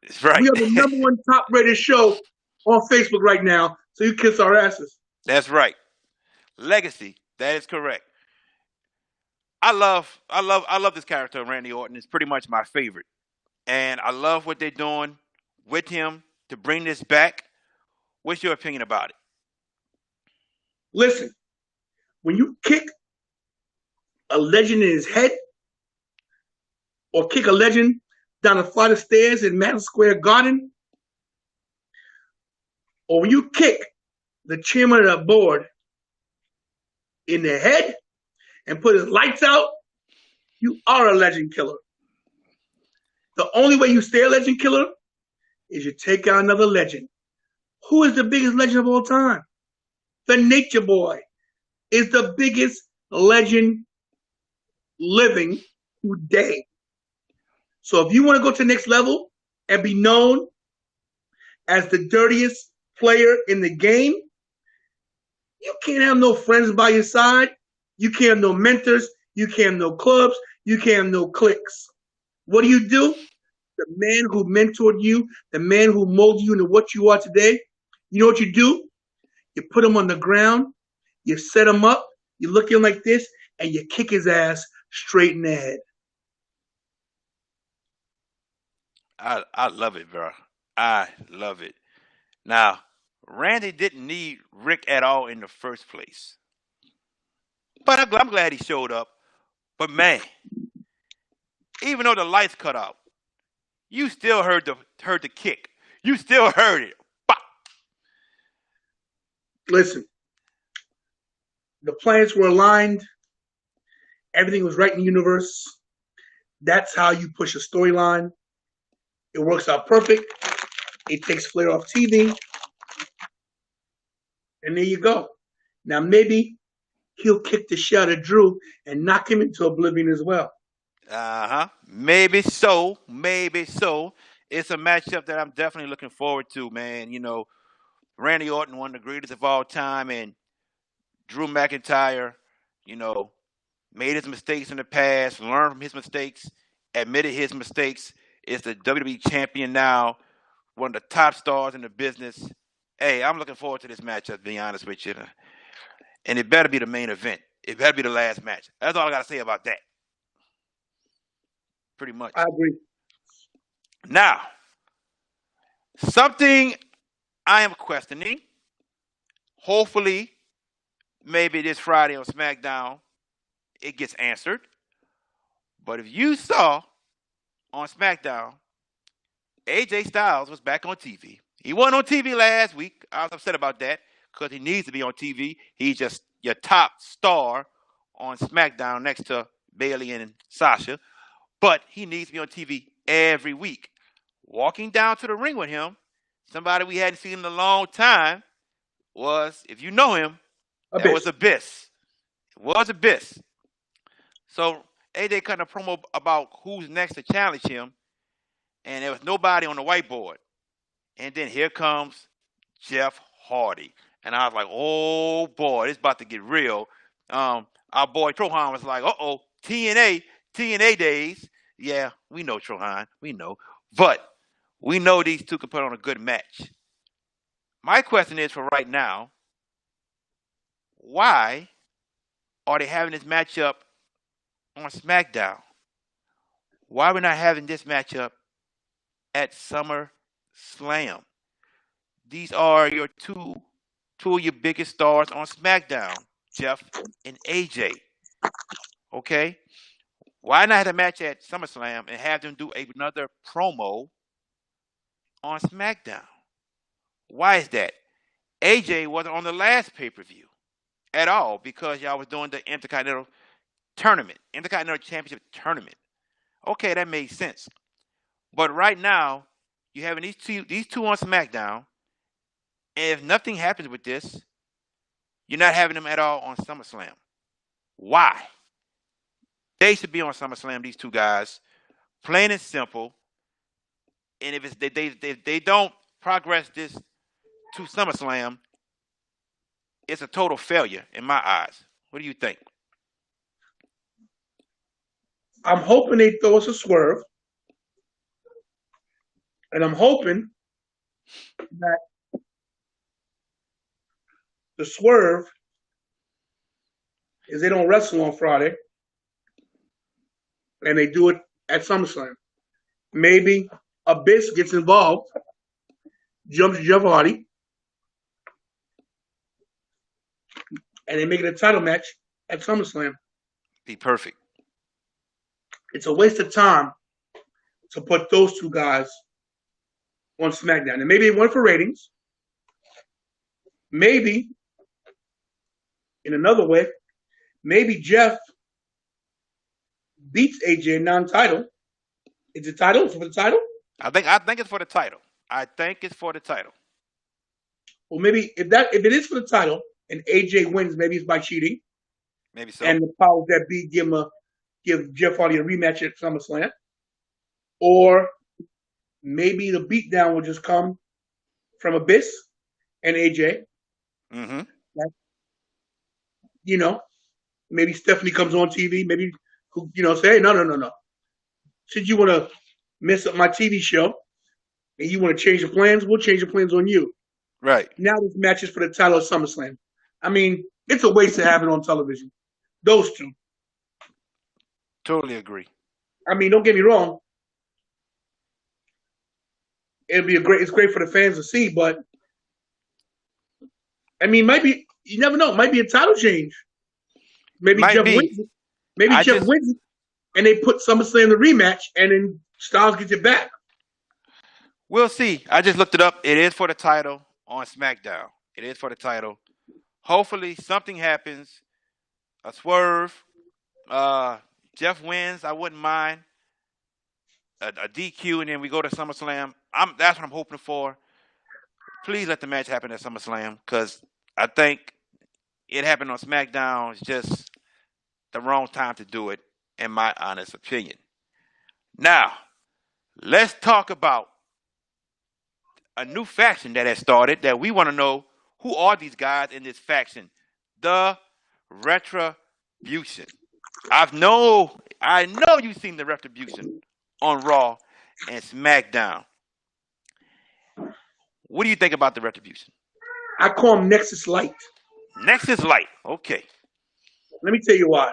That's right. We are the #1 top-rated show on Facebook right now, so you kiss our asses. That's right. Legacy. That is correct. I love this character, Randy Orton. It's pretty much my favorite. And I love what they're doing with him to bring this back. What's your opinion about it? Listen, when you kick a legend in his head or kick a legend down a flight of stairs in Madison Square Garden, or when you kick the chairman of the board in the head and put his lights out, you are a legend killer. The only way you stay a legend killer is you take out another legend. Who is the biggest legend of all time? The Nature Boy is the biggest legend living today. So if you want to go to the next level and be known as the dirtiest player in the game, you can't have no friends by your side. You can't have no mentors. You can't have no clubs. You can't have no cliques. What do? The man who mentored you, the man who molded you into what you are today, you know what you do? You put him on the ground, you set him up, you look at him like this, and you kick his ass straight in the head. I love it, bro. I love it. Now, Randy didn't need Rick at all in the first place, but I'm glad he showed up. But man, even though the lights cut out, you still heard the kick. You still heard it. Bop. Listen, the planets were aligned. Everything was right in the universe. That's how you push a storyline. It works out perfect. It takes Flair off TV. And there you go. Now maybe he'll kick the shit out of Drew and knock him into oblivion as well. Maybe so. Maybe so. It's a matchup that I'm definitely looking forward to, man. You know, Randy Orton, one of the greatest of all time, and Drew McIntyre, you know, made his mistakes in the past, learned from his mistakes, admitted his mistakes, is the WWE champion now, one of the top stars in the business. Hey, I'm looking forward to this matchup, to be honest with you. And it better be the main event. It better be the last match. That's all I got to say about that. Pretty much. I agree. Now, something I am questioning, hopefully, maybe this Friday on SmackDown, it gets answered. But if you saw on SmackDown, AJ Styles was back on TV. He wasn't on TV last week. I was upset about that because he needs to be on TV. He's just your top star on SmackDown next to Bayley and Sasha. But he needs to be on TV every week. Walking down to the ring with him, somebody we hadn't seen in a long time was, if you know him, that was Abyss. It was Abyss. So AJ cut a promo about who's next to challenge him, and there was nobody on the whiteboard. And then here comes Jeff Hardy. And I was like, oh, boy, it's about to get real. Our boy Trohan was like, uh-oh, TNA days. Yeah, we know Trohan. We know. But we know these two can put on a good match. My question is for right now, why are they having this matchup on SmackDown? Why are we not having this matchup at SummerSlam? These are your two of your biggest stars on SmackDown, Jeff and AJ. Okay? Why not have a match at SummerSlam and have them do another promo on SmackDown? Why is that? AJ wasn't on the last pay-per-view at all because y'all was doing the Intercontinental Championship Tournament. Okay, that made sense. But right now, you're having these two on SmackDown, and if nothing happens with this, you're not having them at all on SummerSlam. Why? They should be on SummerSlam, these two guys, plain and simple. And if they don't progress this to SummerSlam, it's a total failure in my eyes. What do you think? I'm hoping they throw us a swerve. And I'm hoping that the swerve is they don't wrestle on Friday and they do it at SummerSlam. Maybe Abyss gets involved, jumps Jeff Hardy, and they make it a title match at SummerSlam. Be perfect. It's a waste of time to put those two guys on SmackDown. And maybe they went for ratings. Maybe, in another way, maybe Jeff beats AJ non-title. Is it title? Is it for the title? I think it's for the title. I think it's for the title. Well, maybe if it is for the title and AJ wins, maybe it's by cheating. Maybe so. And the powers that be give Jeff Hardy a rematch at SummerSlam. Or maybe the beatdown will just come from Abyss and AJ. Mm-hmm. You know, Maybe Stephanie comes on TV. Maybe say, hey, no. Since you want to mess up my TV show and you want to change the plans, we'll change the plans on you. Right. Now this match is for the title of SummerSlam. I mean, it's a waste to have it on television. Those two. Totally agree. I mean, don't get me wrong. It's great for the fans to see, but I mean, you never know. It might be a title change. Maybe Jeff wins it. Maybe Jeff wins it, and they put SummerSlam in the rematch, and then Styles gets it back. We'll see. I just looked it up. It is for the title on Smackdown. It is for the title. Hopefully something happens. A swerve. Jeff wins. I wouldn't mind. A DQ, and then we go to SummerSlam. That's what I'm hoping for. Please let the match happen at SummerSlam, because I think it happened on SmackDown. It's just the wrong time to do it, in my honest opinion. Now, let's talk about a new faction that has started that we want to know who are these guys in this faction. The Retribution. I know you've seen the Retribution on Raw and SmackDown. What do you think about the Retribution? I call them Nexus Light. Nexus Light. Okay. Let me tell you why.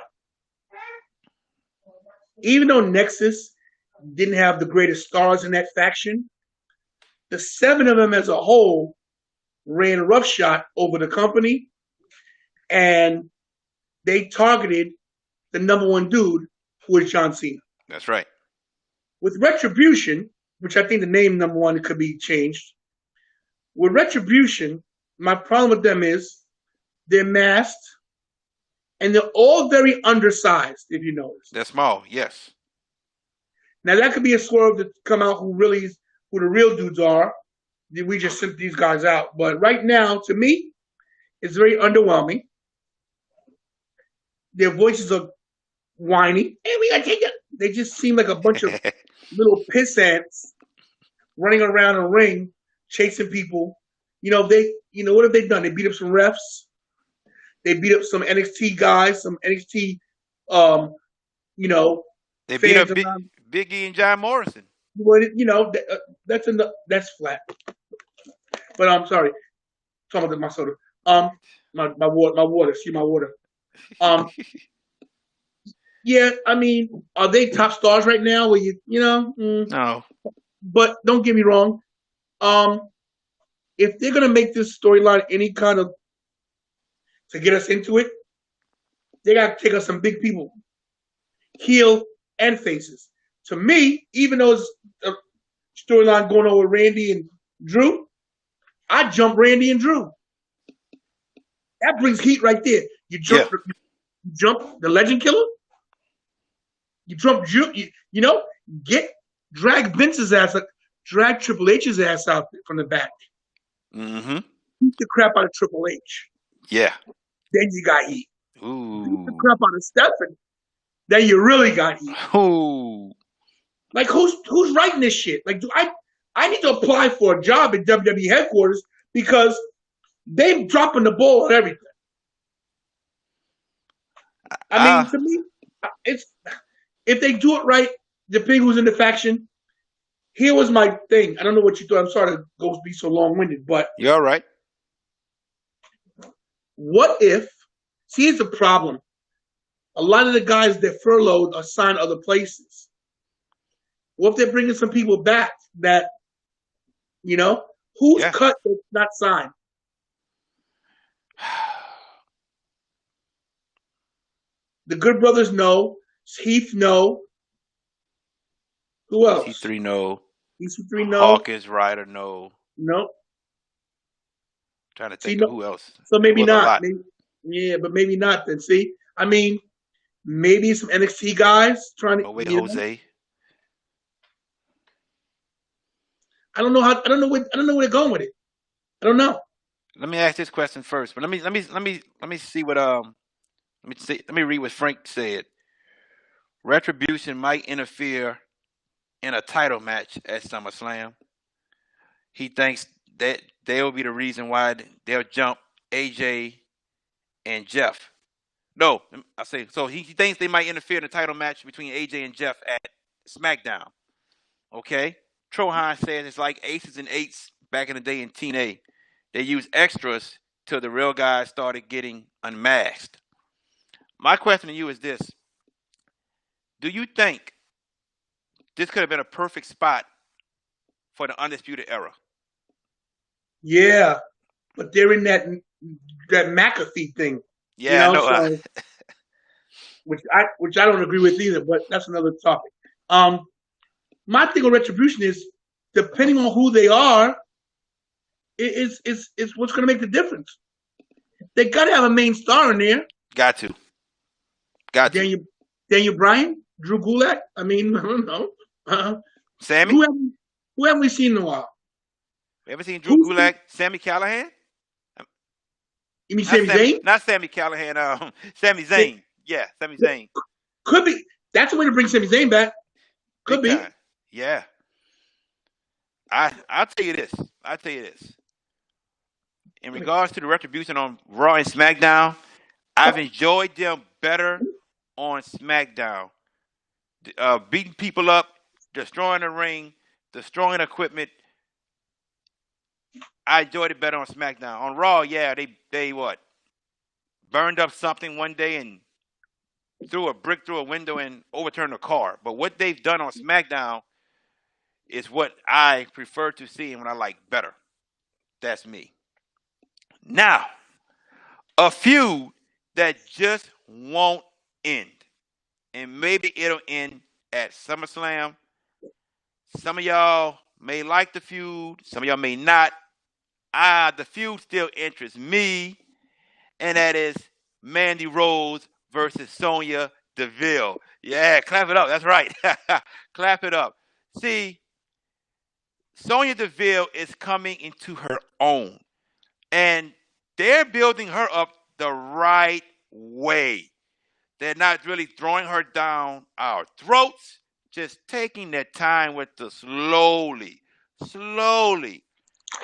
Even though Nexus didn't have the greatest stars in that faction, the 7 of them as a whole ran roughshod over the company, and they targeted the number one dude, who is John Cena. That's right. With Retribution, which I think the name number one could be changed. With Retribution, my problem with them is they're masked, and they're all very undersized, if you notice. They're small, yes. Now, that could be a swerve to come out who the real dudes are. We just sent these guys out. But right now, to me, it's very underwhelming. Their voices are whiny. Hey, we got to take it. They just seem like a bunch of little piss ants running around a ring, chasing people. What have they done? They beat up some refs. They beat up some NXT guys, some NXT, they beat up Big E and John Morrison. That's flat. But I'm sorry. Talking about my soda. My water. See my water. Yeah, I mean, are they top stars right now? Where No. But don't get me wrong. If they're gonna make this storyline any kind of to get us into it, they got to take us some big people, heel and faces. To me, even though it's a storyline going on with Randy and Drew, I jump Randy and Drew. That brings heat right there. You jump the Legend Killer. You jump Drew. Drag Vince's ass, drag Triple H's ass out from the back. Mm-hmm. Beat the crap out of Triple H. Yeah. Then you got heat. Ooh. Beat the crap out of Stephanie. Then you really got heat. Ooh. Like who's writing this shit? Like, I need to apply for a job at WWE headquarters because they're dropping the ball on everything. I mean, to me, it's if they do it right, depending who's in the faction. Here was my thing. I don't know what you thought. I'm sorry to be so long-winded, but you're all right. What if? See, here's the problem. A lot of the guys that furloughed are signed other places. What if they're bringing some people back that, who's cut that's not signed? The Good Brothers know. Heath know. Who else? EC3 know. EC3 know. Hawkins, Ryder know. Nope. Trying to think of who else. So maybe not. But maybe not then. See? I mean, maybe some NXT guys trying to. Oh, wait, Jose. I don't know where they're going with it. I don't know. Let me ask this question first. But let me see what let me read what Frank said. Retribution might interfere in a title match at SummerSlam. He thinks that they'll be the reason why they'll jump AJ and Jeff. No, I say so. He thinks they might interfere in the title match between AJ and Jeff at SmackDown. Okay, Trohan says it's like aces and eights back in the day in TNA. They used extras till the real guys started getting unmasked. My question to you is this: do you think this could have been a perfect spot for the Undisputed Era? Yeah, but they're in that McAfee thing. Yeah, I know. So, which I don't agree with either, but that's another topic. My thing on Retribution is, depending on who they are, it's what's going to make the difference. They got to have a main star in there. Got to. Daniel Bryan, Drew Gulak. I mean, I don't know. Sammy? Who haven't we seen in a while? We haven't seen Drew Gulak. Sammy Callahan? You mean Sami Zayn? Not Sammy Callahan. Sami Zayn. Yeah, Sami Zayn. Could be. That's a way to bring Sami Zayn back. Could be. Yeah. I'll tell you this. In regards to the Retribution on Raw and SmackDown, I've enjoyed them better on SmackDown. Beating people up, destroying the ring, destroying equipment. I enjoyed it better on SmackDown. On Raw, yeah, they what? Burned up something one day and threw a brick through a window and overturned a car. But what they've done on SmackDown is what I prefer to see and what I like better. That's me. Now, a feud that just won't end. And maybe it'll end at SummerSlam. Some of y'all may like the feud. Some of y'all may not. The feud still interests me. And that is Mandy Rose versus Sonya Deville. Yeah, clap it up. That's right. Clap it up. See, Sonya Deville is coming into her own. And they're building her up the right way. They're not really throwing her down our throats, just taking their time with the slowly.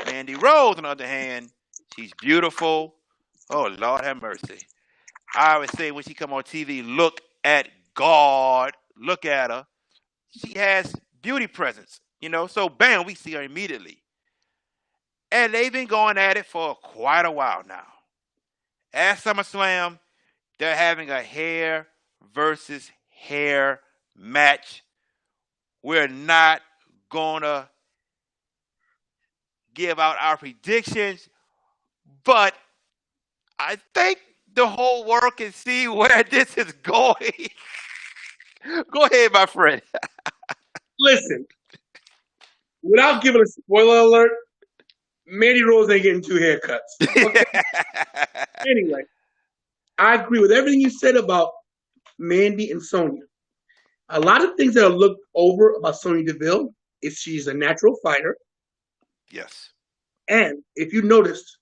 Mandy Rose, on the other hand, she's beautiful. Oh, Lord have mercy. I would say when she come on TV, look at God. Look at her. She has beauty presence, so bam, we see her immediately. And they've been going at it for quite a while now. At SummerSlam, they're having a hair versus hair match. We're not going to give out our predictions, but I think the whole world can see where this is going. Go ahead, my friend. Listen, without giving a spoiler alert, Mandy Rose ain't getting 2 haircuts. Okay? Anyway, I agree with everything you said about Mandy and Sonya. A lot of things that are looked over about Sonya Deville is she's a natural fighter. Yes. And if you noticed,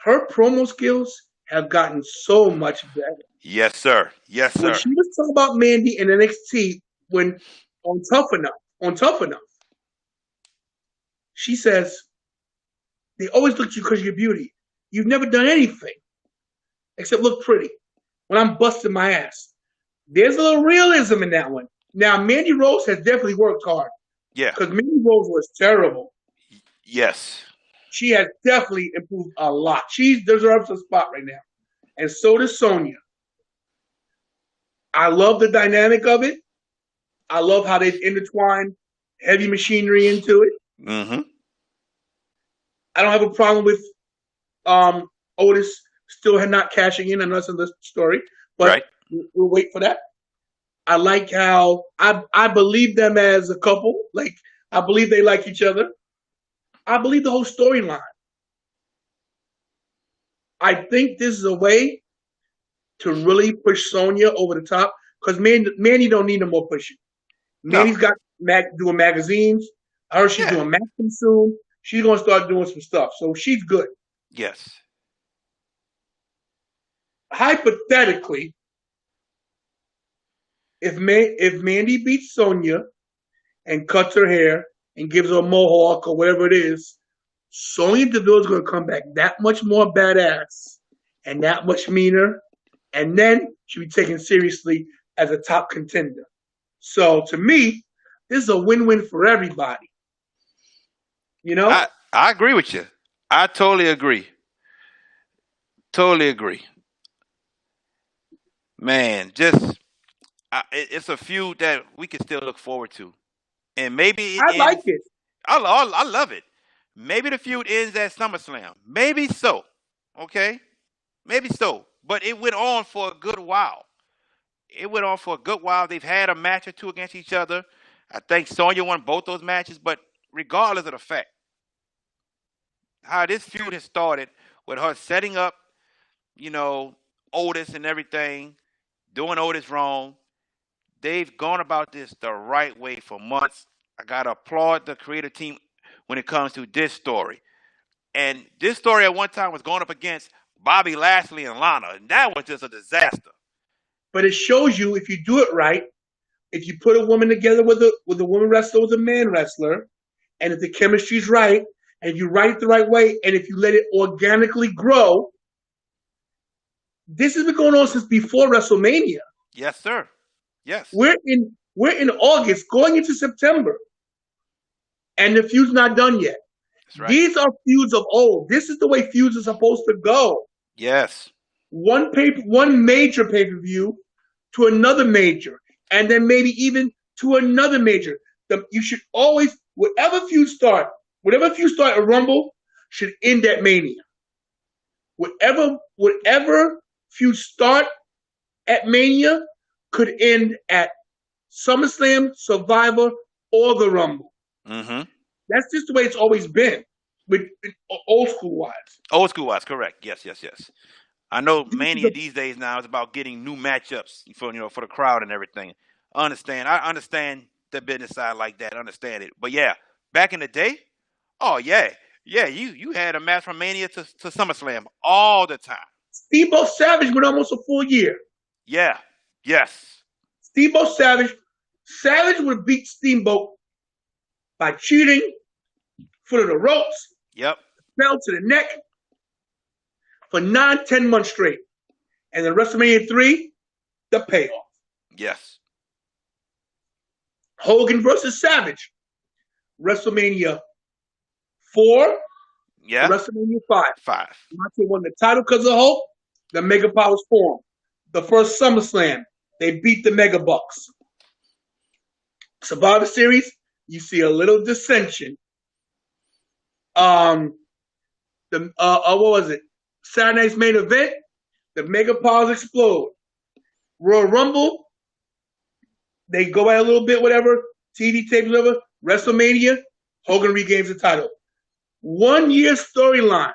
her promo skills have gotten so much better. Yes, sir. Yes, sir. When she was talking about Mandy in NXT, when on Tough Enough, she says, they always look at you because of your beauty. You've never done anything except look pretty. When I'm busting my ass. There's a little realism in that one. Now, Mandy Rose has definitely worked hard. Yeah. Because Mandy Rose was terrible. Yes. She has definitely improved a lot. She deserves a spot right now. And so does Sonya. I love the dynamic of it. I love how they've intertwined heavy machinery into it. Mm-hmm. I don't have a problem with Otis still not cashing in. I know that's another story. But right. We'll wait for that. I like how I believe them as a couple. Like, I believe they like each other. I believe the whole storyline. I think this is a way to really push Sonya over the top because Mandy don't need no more pushing. Mandy's got doing magazines. I heard she's doing Maxim soon. She's going to start doing some stuff. So she's good. Yes. Hypothetically, if Mandy beats Sonya and cuts her hair and gives her a mohawk or whatever it is, Sonya Deville is going to come back that much more badass and that much meaner and then should be taken seriously as a top contender. So to me, this is a win-win for everybody. You know? I agree with you. I totally agree. Totally agree. Man, it's a feud that we can still look forward to, and maybe it I like ends. it. I love it. Maybe the feud ends at SummerSlam. Maybe so. Okay, maybe so. But it went on for a good while. It went on for a good while. They've had a match or two against each other. I think Sonya won both those matches. But regardless of the fact, how this feud has started with her setting up, you know, Otis and everything, doing Otis wrong. They've gone about this the right way for months. I gotta applaud the creative team when it comes to this story. And this story at one time was going up against Bobby Lashley and Lana, and that was just a disaster. But it shows you if you do it right, if you put a woman together with a woman wrestler with a man wrestler, and if the chemistry's right, and if you write it the right way, and if you let it organically grow, this has been going on since before WrestleMania. Yes, sir. Yes. We're in August, going into September, and the feud's not done yet. That's right. These are feuds of old. This is the way feuds are supposed to go. Yes. One major pay-per-view to another major, and then maybe even to another major. You should always, whatever feud start a Rumble should end at Mania. Whatever feud start at Mania could end at SummerSlam, Survivor, or the Rumble. Mm-hmm. That's just the way it's always been, with old school wise. Old school wise, correct. Yes. I know Mania these days now is about getting new matchups for the crowd and everything. I understand the business side like that. I understand it. But yeah, back in the day, oh yeah, you had a match from Mania to SummerSlam all the time. Steamboat Savage went almost a full year. Yeah. Yes. Steamboat Savage would have beat Steamboat by cheating, foot of the ropes, Yep. fell to the neck for 9-10 months straight. And then WrestleMania 3, the payoff. Yes. Hogan versus Savage. WrestleMania 4, Yeah. WrestleMania 5. 5. Monte won the title because of Hulk. The Mega Powers formed. The first SummerSlam, they beat the Mega Bucks. Survivor Series, you see a little dissension. What was it? Saturday night's main event, the Mega Powers explode. Royal Rumble, they go out a little bit, whatever. TV tape, whatever. WrestleMania, Hogan regains the title. 1 year storyline.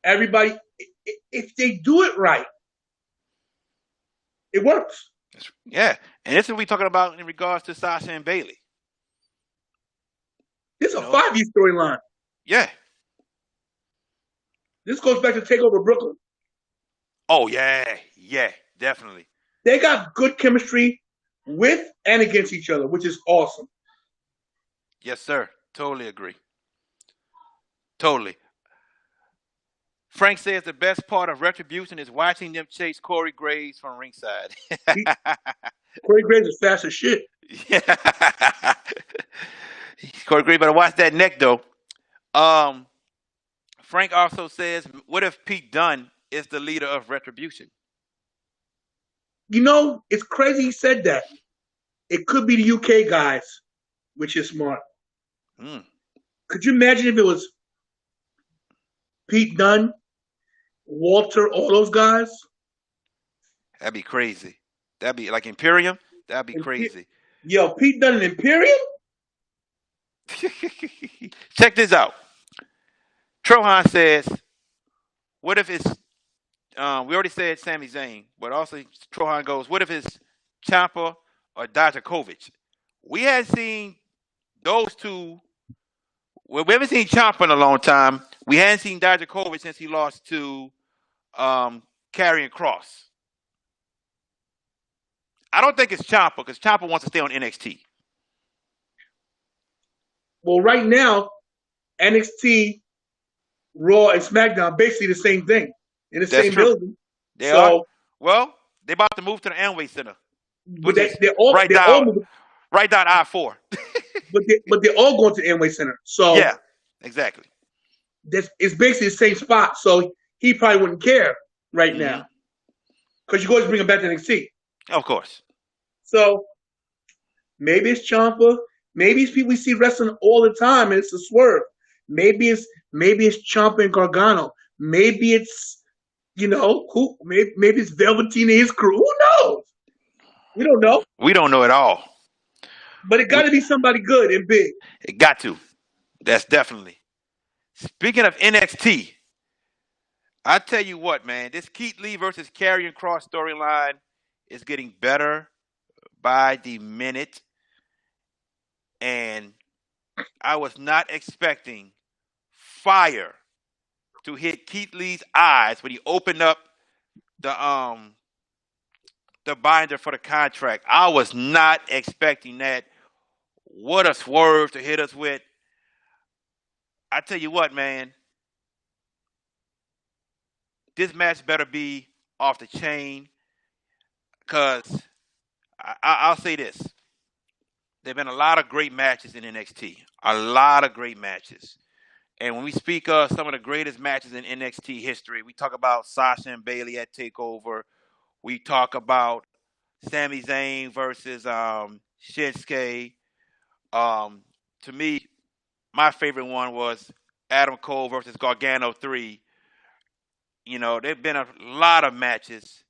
Everybody, if they do it right, it works. Yeah, and this is what we're talking about in regards to Sasha and Bayley. This is a 5-year storyline. Yeah. This goes back to TakeOver Brooklyn. Oh yeah, definitely. They got good chemistry with and against each other, which is awesome. Yes, sir. Totally agree. Totally. Frank says the best part of Retribution is watching them chase Corey Graves from ringside. Corey Graves is fast as shit. Yeah. Corey Graves better watch that neck though. Frank also says, what if Pete Dunne is the leader of Retribution? You know, it's crazy he said that. It could be the UK guys, which is smart. Could you imagine if it was Pete Dunne, Walter, all those guys? That'd be crazy. That'd be like Imperium. That'd be crazy. Yo, Pete Dunne and Imperium? Check this out. Trohan says, what if it's, we already said Sami Zayn, but also Trohan goes, what if it's Ciampa or Dijakovic? We hadn't seen those two. Well, we haven't seen Ciampa in a long time. We hadn't seen Dijakovic since he lost to Karrion Kross. I don't think it's Ciampa because Ciampa wants to stay on NXT. Well, right now, NXT, Raw, and SmackDown basically the same thing in the same building. They are. Well, they about to move to the Amway Center, But which is they're all right down I-4. but they're all going to the Amway Center. So Yeah, exactly. it's basically the same spot. So he probably wouldn't care right now because you go always bring him back to NXT. Of course. So maybe it's Ciampa. Maybe it's people we see wrestling all the time, and it's a swerve. Maybe it's Ciampa and Gargano. Maybe it's who. Maybe it's Velveteen and his crew. Who knows? We don't know. We don't know at all. But it got to be somebody good and big. It got to. That's definitely. Speaking of NXT, I tell you what, man, this Keith Lee versus Karrion Kross storyline is getting better by the minute. And I was not expecting fire to hit Keith Lee's eyes when he opened up the binder for the contract. I was not expecting that. What a swerve to hit us with. I tell you what, man. This match better be off the chain, because I'll say this. There have been a lot of great matches in NXT. A lot of great matches. And when we speak of some of the greatest matches in NXT history, we talk about Sasha and Bayley at TakeOver. We talk about Sami Zayn versus Shinsuke. To me, my favorite one was Adam Cole versus Gargano 3. There have been a lot of matches.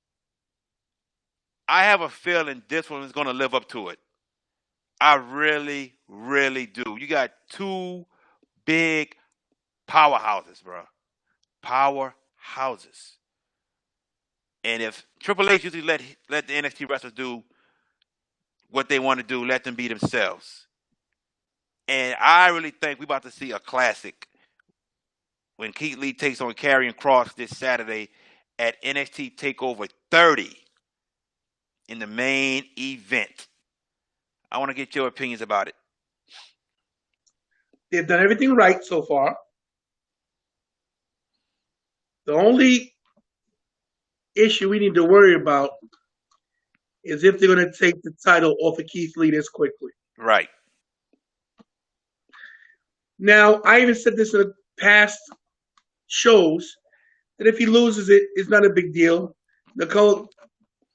I have a feeling this one is going to live up to it. I really, really do. You got two big powerhouses, bro. Powerhouses. And if Triple H usually let the NXT wrestlers do what they want to do, let them be themselves. And I really think we're about to see a classic when Keith Lee takes on Karrion Kross this Saturday at NXT TakeOver 30 in the main event. I want to get your opinions about it. They've done everything right so far. The only issue we need to worry about is if they're going to take the title off of Keith Lee this quickly. Right. Now, I even said this in the past shows that if he loses it, it's not a big deal. Nicole,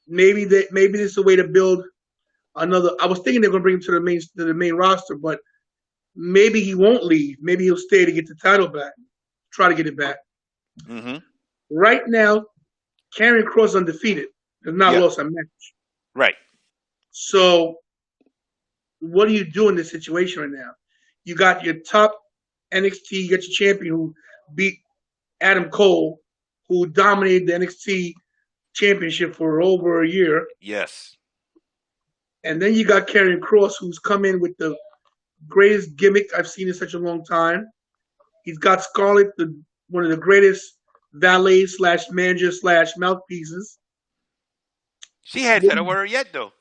maybe this is a way to build another. I was thinking they're going to bring him to the main roster, but maybe he won't leave. Maybe he'll stay to get the title back, try to get it back. Mm-hmm. Right now, Karrion Kross undefeated, has not lost a match. Right. So, what do you do in this situation right now? You got your top NXT, you got your champion who beat Adam Cole, who dominated the NXT championship for over a year. Yes. And then you got Karrion Kross, who's come in with the greatest gimmick I've seen in such a long time. He's got Scarlett, one of the greatest valets / manager / mouthpieces. She hasn't said a word yet, though.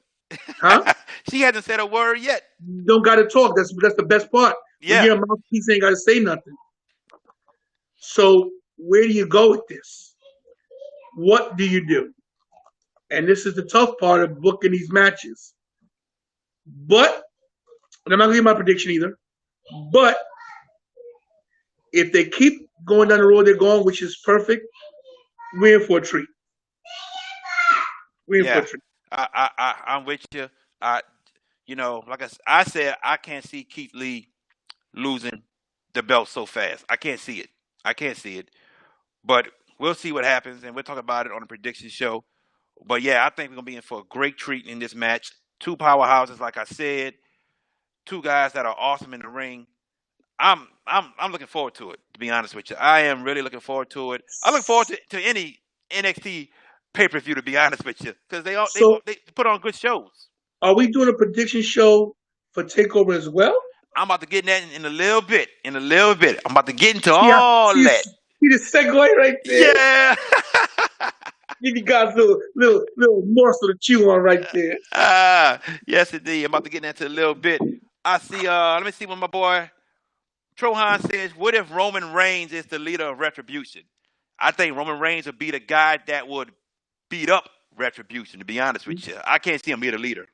Huh? She hasn't said a word yet. You don't got to talk. That's the best part. Yeah. When you're a mouthpiece, ain't got to say nothing. So where do you go with this? What do you do? And this is the tough part of booking these matches. But, and I'm not going to give my prediction either, but if they keep going down the road they're going, which is perfect, we're in for a treat. We're in for a treat. I'm with you. Like I said, I can't see Keith Lee losing the belt so fast. I can't see it. But we'll see what happens, and we'll talk about it on the prediction show. But yeah, I think we're gonna be in for a great treat in this match. Two powerhouses, like I said, two guys that are awesome in the ring. I'm looking forward to it. To be honest with you, I am really looking forward to it. I look forward to any NXT pay-per-view. To be honest with you, because they put on good shows. Are we doing a prediction show for TakeOver as well? I'm about to get in that in a little bit. I'm about to get into all that. See the segue right there? Yeah. Give you guys a little morsel to chew on right there. Yes, indeed. I'm about to get into a little bit. I see. Let me see what my boy Trohan says. What if Roman Reigns is the leader of Retribution? I think Roman Reigns would be the guy that would beat up Retribution. To be honest with you, I can't see him be the leader.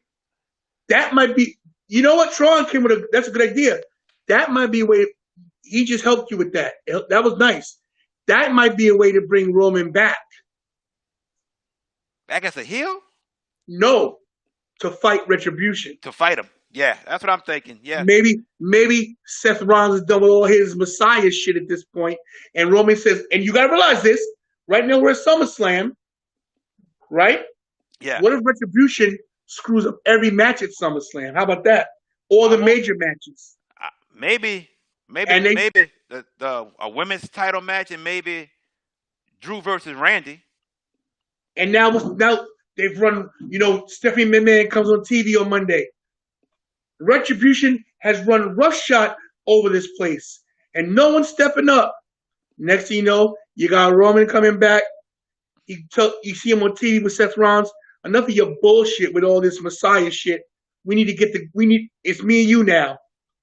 That might be. You know what? Tron came with that's a good idea. That might be a way. He just helped you with that. That was nice. That might be a way to bring Roman back. Back as a heel? No, to fight Retribution. To fight him. Yeah, that's what I'm thinking. Yeah. Maybe Seth Rollins has done all his Messiah shit at this point, and Roman says, and you gotta realize this, right now we're at SummerSlam, right? Yeah. What if Retribution screws up every match at SummerSlam? How about that? All the major matches. Maybe the a women's title match, and maybe Drew versus Randy. And now they've run, Stephanie McMahon comes on TV on Monday. Retribution has run roughshod over this place, and no one's stepping up. Next thing you know, you got Roman coming back. You see him on TV with Seth Rollins. Enough of your bullshit with all this Messiah shit. It's me and you now.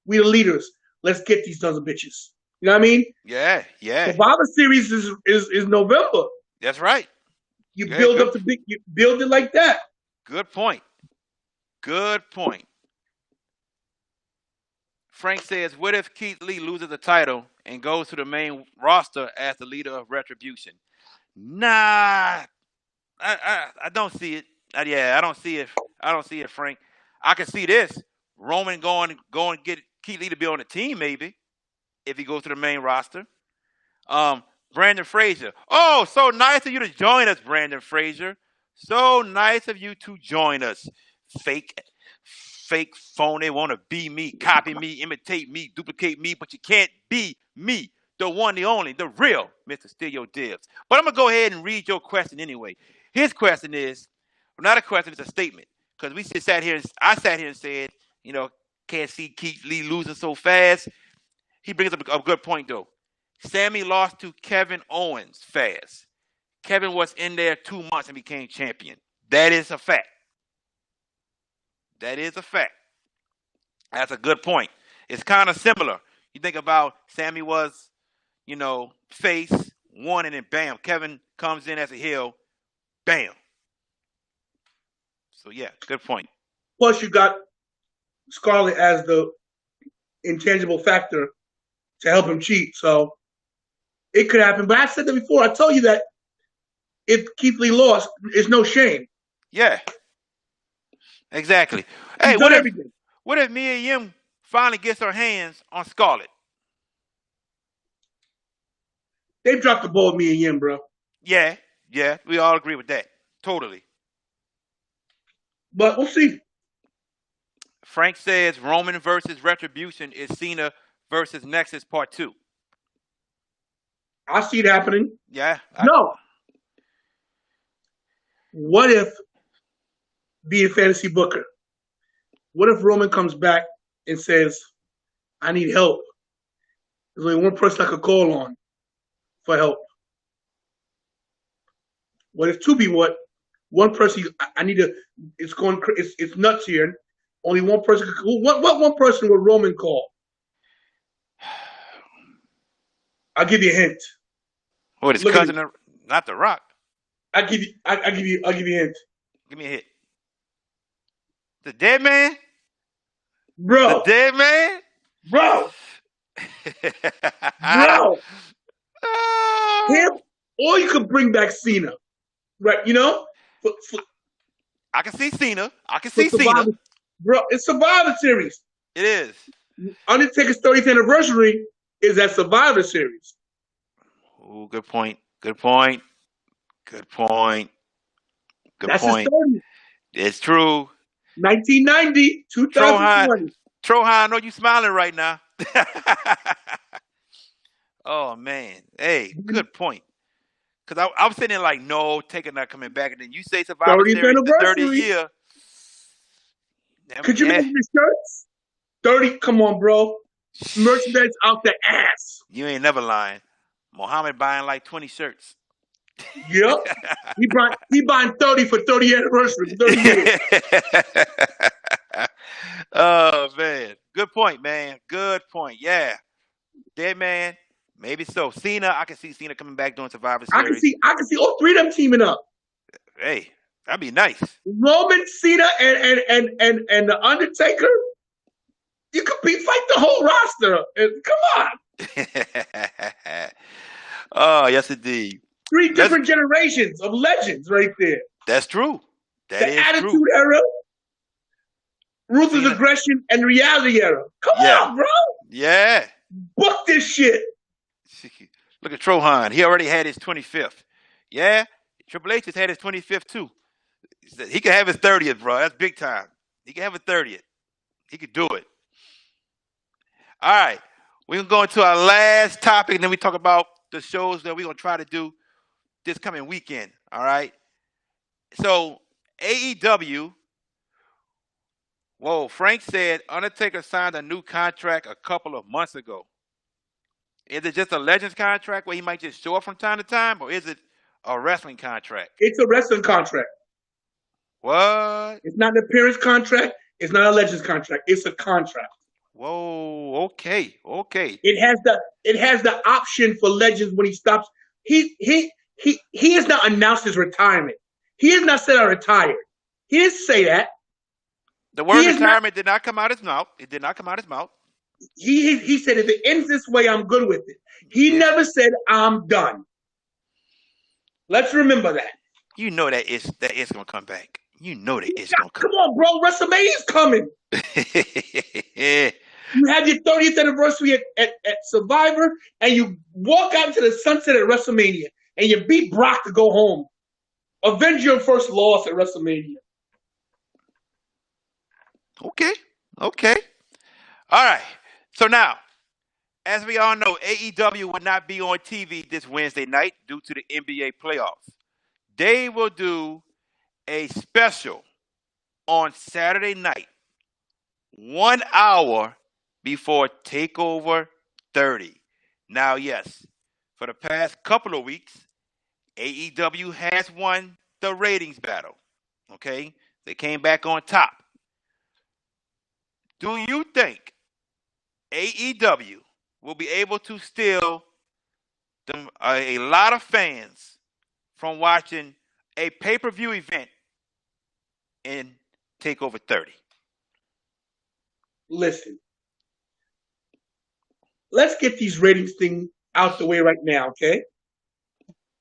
We the leaders. Let's get these sons of bitches. You know what I mean? Yeah. Survivor Series is November. That's right. You build it like that. Good point. Frank says, what if Keith Lee loses the title and goes to the main roster as the leader of Retribution? Nah, I don't see it. I don't see it, Frank. I can see this. Roman going get Keith Lee to be on the team, maybe, if he goes to the main roster. Brandon Frazier. Oh, so nice of you to join us, Brandon Frazier. So nice of you to join us. Fake phony, want to be me, copy me, imitate me, duplicate me, but you can't be me, the one, the only, the real Mr. Steal Your Dibs. But I'm going to go ahead and read your question anyway. His question is, not a question, it's a statement. Because I sat here and said, can't see Keith Lee losing so fast. He brings up a good point, though. Sammy lost to Kevin Owens fast. Kevin was in there 2 months and became champion. That is a fact. That's a good point. It's kind of similar. You think about Sammy was, face, won, and then bam, Kevin comes in as a heel, bam. So, yeah, good point. Plus, you got Scarlett as the intangible factor to help him cheat. So, it could happen. But I said that before. I told you that if Keith Lee lost, it's no shame. Yeah. Exactly. Hey, what if Mia Yim finally gets her hands on Scarlett? They've dropped the ball with Mia Yim, bro. Yeah, we all agree with that. Totally. But we'll see. Frank says Roman versus Retribution is Cena versus Nexus Part 2. I see it happening. Yeah. No. What if, be a fantasy booker, what if Roman comes back and says, I need help? There's only one person I could call on for help. What if two people, one person, it's nuts here. Only one person could call. What one person would Roman call? I'll give you a hint. What, his cousin, not The Rock? I'll give you a hint. Give me a hit. The Dead Man? Bro. The Dead Man? Bro. Bro. Him, or you could bring back Cena. Right, I can see Cena. Bro, it's Survivor Series. It is. Undertaker's 30th anniversary is at Survivor Series. Oh, good point. That's his 30th. It's true. 1990, 2020. Trohan, I know you smiling right now. Oh, man. Hey, good point. Because I was sitting there like, no, Taker not coming back. And then you say Survivor 30th Series, the anniversary. 30th year. Could you make the shirts? 30, come on, bro. Merchandise out the ass. You ain't never lying. Muhammad buying like 20 shirts. Yep. he buying 30 for 30th anniversary. 30 years. Oh, man. Good point, man. Good point. Yeah. Dead Man. Maybe so. Cena, I can see Cena coming back doing Survivor Series. I can see all three of them teaming up. Hey, That'd be nice. Roman, Cena, and the Undertaker. You could fight the whole roster. Come on. Oh, yes, indeed. Three different generations of legends right there. That's true. That the is Attitude true. Era, Ruthless Aggression, and Reality Era. Come on, bro. Yeah. Book this shit. Look at Trohan. He already had his 25th. Yeah. Triple H has had his 25th, too. He can have his 30th, bro. That's big time. He can have a 30th. He could do it. All right. We're going to go into our last topic, and then we talk about the shows that we're going to try to do this coming weekend. All right. So, AEW. Whoa, Frank said Undertaker signed a new contract a couple of months ago. Is it just a Legends contract where he might just show up from time to time, or is it a wrestling contract? It's a wrestling contract. What? It's not an appearance contract. It's not a Legends contract. It's a contract. Whoa. Okay. It has the option for Legends when he stops. He has not announced his retirement. He has not said I retired. He didn't say that. The word retirement did not come out his mouth. It did not come out his mouth. He said if it ends this way, I'm good with it. He never said I'm done. Let's remember that. You know that it's gonna come back. You know that it's gonna come. Come on, bro. WrestleMania's coming. You had your 30th anniversary at Survivor, and you walk out into the sunset at WrestleMania, and you beat Brock to go home. Avenge your first loss at WrestleMania. Okay. All right. So now, as we all know, AEW will not be on TV this Wednesday night due to the NBA playoffs. They will do a special on Saturday night, 1 hour before TakeOver 30. Now, yes, for the past couple of weeks, AEW has won the ratings battle. Okay? They came back on top. Do you think AEW will be able to steal a lot of fans from watching a pay-per-view event in TakeOver 30? Listen, let's get these ratings thing out the way right now, okay?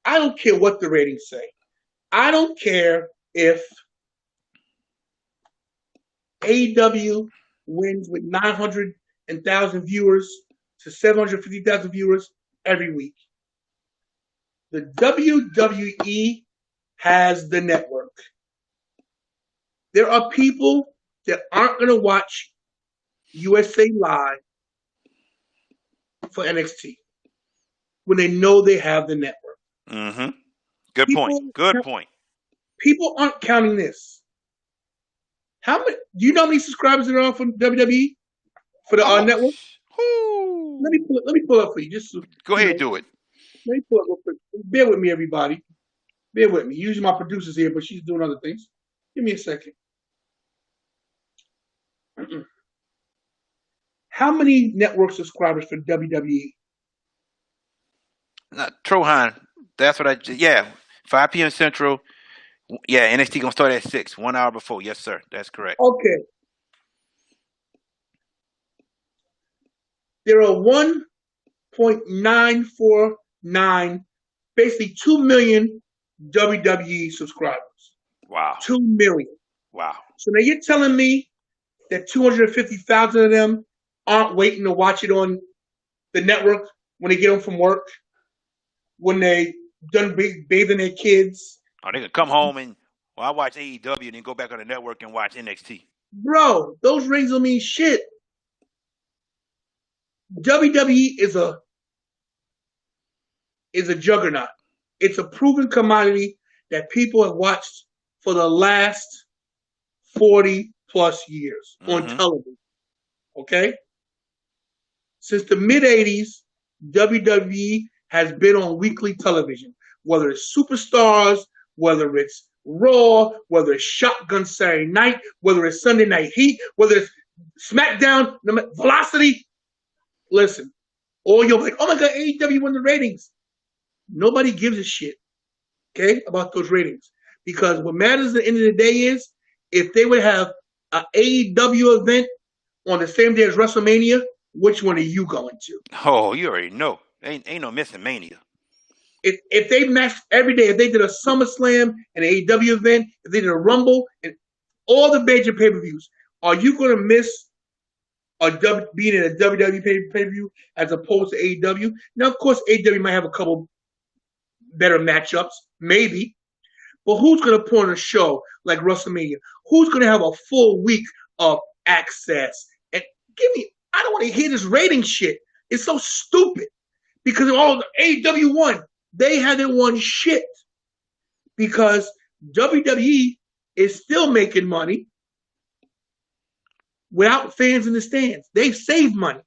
I don't care what the ratings say. I don't care if AEW wins with 900,000 viewers to 750,000 viewers every week. The WWE has the network. There are people that aren't going to watch USA Live for NXT when they know they have the network. Mm-hmm. Good point. People aren't counting this. How many? Do you know how many subscribers there are from WWE for the network? Let me pull up for you. Just go ahead, do it. Let me pull up real quick. Bear with me, everybody. Bear with me. Usually my producer's here, but she's doing other things. Give me a second. How many network subscribers for WWE? Trohan, that's what 5 p.m. Central. Yeah, NXT gonna start at 6, 1 hour before. Yes, sir. That's correct. Okay. There are 1.949, basically 2 million WWE subscribers. Wow. 2 million. Wow. So now you're telling me that 250,000 of them aren't waiting to watch it on the network when they get home from work, when they done bathing their kids. Oh, they can come home and I watch AEW and then go back on the network and watch NXT. Bro, those rings don't mean shit. WWE is a juggernaut. It's a proven commodity that people have watched for the last 40 plus years on television. Okay? Since the mid-'80s, WWE has been on weekly television, whether it's Superstars, whether it's Raw, whether it's Shotgun Saturday Night, whether it's Sunday Night Heat, whether it's Smackdown, Velocity. Listen, all you're like, oh my God, AEW won the ratings. Nobody gives a shit, okay, about those ratings. Because what matters at the end of the day is if they would have an AEW event on the same day as WrestleMania, which one are you going to? Oh, you already know. Ain't no missing Mania. If they matched every day, if they did a SummerSlam, an AEW event, if they did a Rumble, and all the major pay-per-views, are you going to miss being in a WWE pay-per-view as opposed to AEW? Now, of course, AEW might have a couple better matchups, maybe. But who's going to put on a show like WrestleMania? Who's going to have a full week of access? And I don't want to hear this rating shit. It's so stupid. Because all the AEW won. They haven't won shit. Because WWE is still making money without fans in the stands. They've saved money.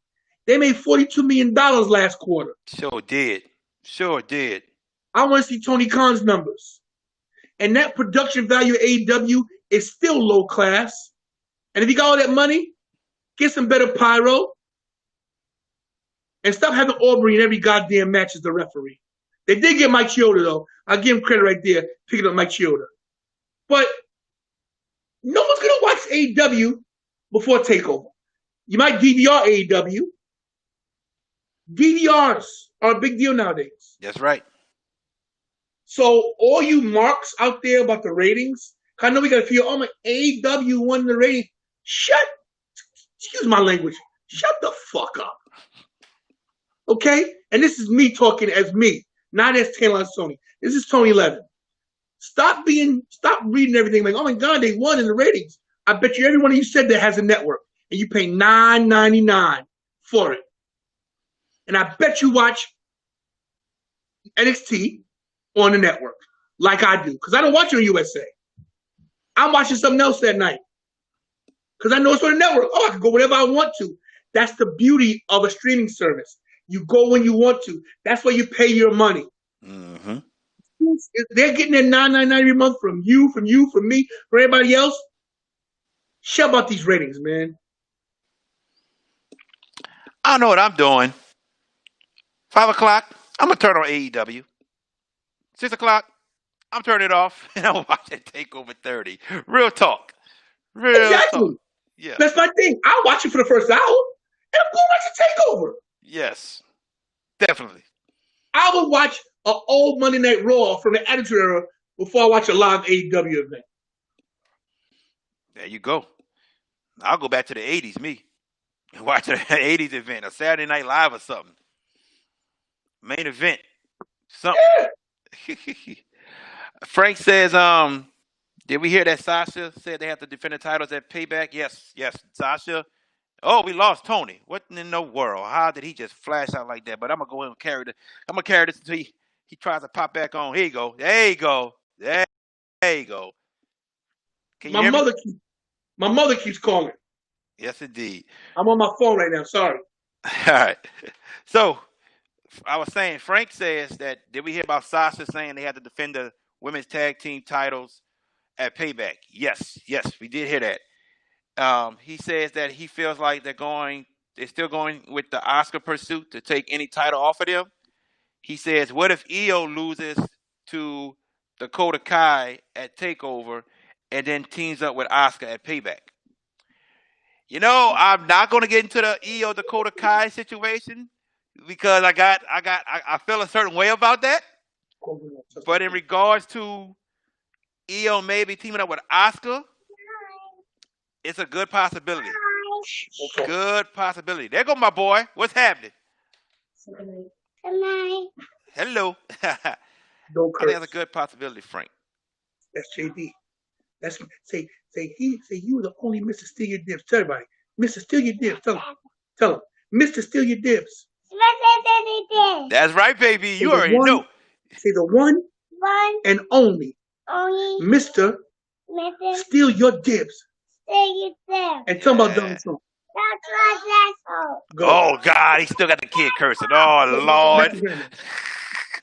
They made $42 million last quarter. Sure did. I want to see Tony Khan's numbers. And that production value of AEW is still low class. And if you got all that money, get some better pyro. And stop having Aubrey in every goddamn match as the referee. They did get Mike Chioda, though. I'll give him credit right there, picking up Mike Chioda. But no one's going to watch AEW before TakeOver. You might DVR AEW. DVRs are a big deal nowadays. That's right. So all you marks out there about the ratings, I know we got to feel, oh my, AEW won the rating. Excuse my language, shut the fuck up. Okay? And this is me talking as me, not as Taylor Sony. This is Tony Levin. Stop reading everything like, oh my God, they won in the ratings. I bet you every one of you said that has a network, and you pay $9.99 for it. And I bet you watch NXT on the network, like I do, because I don't watch it on USA. I'm watching something else that night, because I know it's on the network. Oh, I can go whenever I want to. That's the beauty of a streaming service. You go when you want to. That's why you pay your money. Mm-hmm. They're getting their $9.99 every month from you, from me, from everybody else. Shut about these ratings, man. I know what I'm doing. 5 o'clock, I'm going to turn on AEW. 6 o'clock, I'm turning it off, and I'm watching TakeOver 30. Real talk. Exactly. Talk. Yeah. That's my thing. I'll watch it for the first hour, and I'm going to watch the TakeOver. Yes. Definitely. I would watch an old Monday Night Raw from the Attitude Era before I watch a live AEW event. There you go. I'll go back to the 80s, me. And watch an 80s event, a Saturday Night Live or something. Main event. Something. Yeah. Frank says, did we hear that Sasha said they have to defend the titles at Payback? Yes, Sasha. Oh, we lost Tony. What in the world? How did he just flash out like that? But I'm gonna go ahead and carry this. I'm gonna carry this until he tries to pop back on. Here you go. There you go. There you go. Can you hear me? My mother keeps calling. Yes, indeed. I'm on my phone right now. Sorry. All right. So I was saying, Frank says that, did we hear about Sasha saying they had to defend the women's tag team titles at Payback? Yes, we did hear that. He says that he feels like they're still going with the Oscar pursuit to take any title off of them. He says, what if Io loses to Dakota Kai at TakeOver and then teams up with Oscar at Payback? You know, I'm not going to get into the Io Dakota Kai situation because I feel a certain way about that. But in regards to Io maybe teaming up with Oscar, it's a good possibility. Good possibility. There go my boy. What's happening? Hello. I think that's a good possibility, Frank. That's JD. That's say you were the only Mr. Steal Your Dibs. Tell everybody, Mr. Steal Your Dibs. Tell him, Mr. Steal Your Dibs. That's right, baby. You already know. Say the one and only Mr. Steal Your Dibs. And tell about Donald Trump. Oh God, he still got the kid cursing. Oh Lord.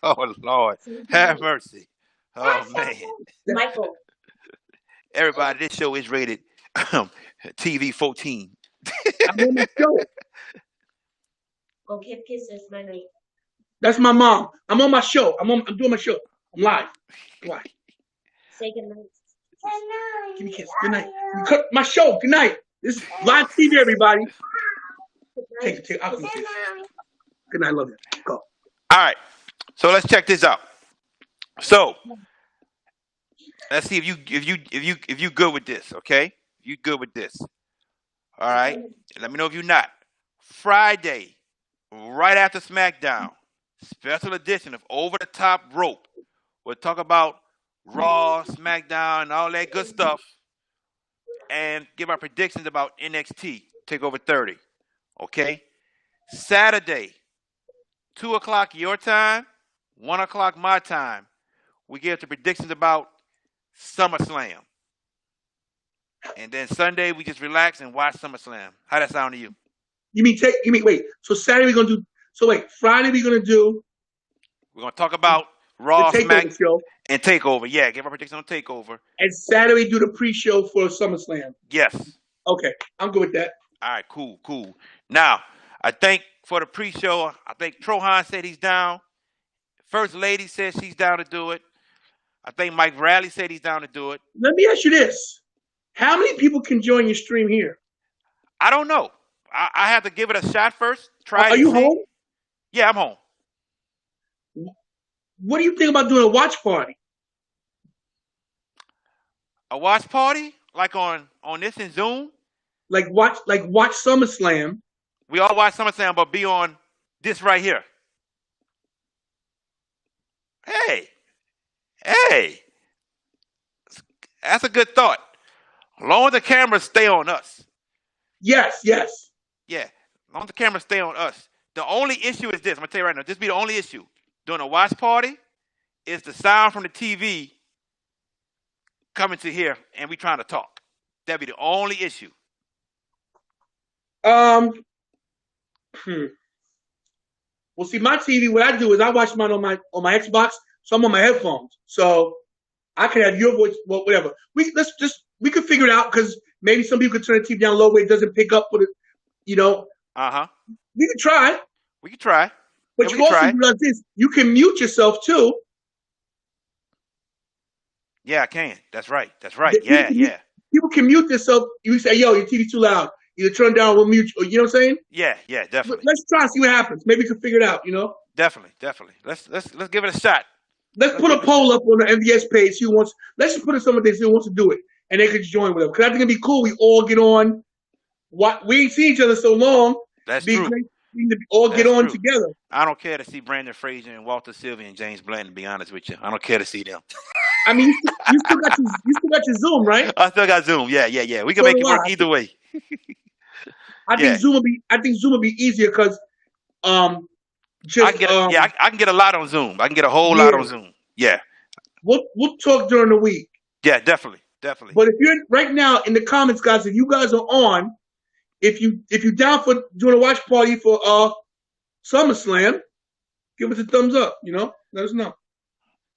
Oh Lord. Have mercy. Oh man. Michael. Everybody, this show is rated TV 14. I'm on my show. Go give kisses, Money. That's my mom. I'm on my show. I'm doing my show. I'm live. Say good night. Give me a kiss. Good night. You cut my show. Good night. This is live TV, everybody. Take it. I'll give you a kiss. Good night. I love you. Go. All right. So let's check this out. So let's see if you good with this, okay? You good with this. All right. Let me know if you're not. Friday, right after SmackDown, special edition of Over the Top Rope. We'll talk about Raw, SmackDown, and all that good stuff, and give our predictions about NXT Takeover 30. Okay. Saturday, 2:00 your time, 1:00 my time. We give the predictions about SummerSlam. And then Sunday we just relax and watch SummerSlam. How that sound to you? You mean wait. So Saturday we're gonna do. So wait, Friday we're gonna do. We're gonna talk about Raw, the Smack, show. And Takeover. Yeah, give our prediction on Takeover. And Saturday do the pre-show for SummerSlam. Yes. Okay, I'm good with that. All right, cool. Now, I think for the pre-show, I think Trohan said he's down. First Lady said she's down to do it. I think Mike Raleigh said he's down to do it. Let me ask you this. How many people can join your stream here? I don't know. I have to give it a shot first. Try. Are you home? Yeah, I'm home. What do you think about doing a watch party? A watch party? Like on this in Zoom? Like watch SummerSlam. We all watch SummerSlam, but be on this right here. Hey. That's a good thought. As long as the cameras stay on us. Yes. Yeah. As long as the cameras stay on us. The only issue is this. I'm going to tell you right now. This be the only issue. During a watch party, is the sound from the TV coming to here and we trying to talk. That'd be the only issue. Well, see, my TV, what I do is I watch mine on my Xbox, so I'm on my headphones. So I can have your voice, well, whatever. We could figure it out because maybe some people could turn the TV down low where it doesn't pick up with it, you know. Uh-huh. We could try. But you also do this. You can mute yourself too. Yeah, I can. That's right. Yeah. People can mute themselves. You say, yo, your TV's too loud. Either turn down or we'll mute you. You know what I'm saying? Yeah, definitely. Let's try and see what happens. Maybe we can figure it out, you know? Definitely. Let's give it a shot. Let's put a poll up on the MVS page. Let's just put in someone who wants to do it. And they could join with us. Because I think it'd be cool. We all get on. We ain't seen each other so long. That's true. Great to all get on together. I don't care to see Brandon Fraser and Walter Sylvia and James Blanton, to be honest with you. I don't care to see them. I mean, you still got your Zoom, right? I still got Zoom. Yeah. We can make it work either way. I think Zoom will be easier because I can get a lot on Zoom. I can get a whole lot on Zoom. Yeah. We'll talk during the week. Yeah, definitely. But if you're right now in the comments, guys, if you guys are on, if you're down for doing a watch party for SummerSlam, give us a thumbs up. You know, let us know.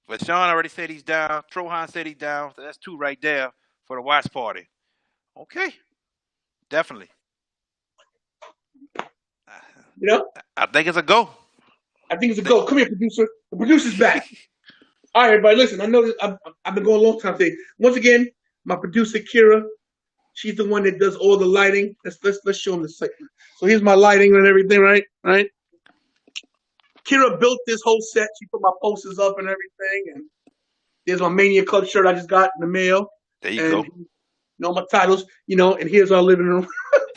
But Sean already said he's down. Trohan said he's down. So that's 2 right there for the watch party. Okay, definitely. You know, I think it's a go. Come here, producer. The producer's back. All right, everybody, listen. I know this, I've been going a long time today. Once again, my producer Kira. She's the one that does all the lighting. Let's show them the set. So here's my lighting and everything, right? Kira built this whole set. She put my posters up and everything. And there's my Mania Club shirt I just got in the mail. There you go. You know, my titles, you know, and here's our living room.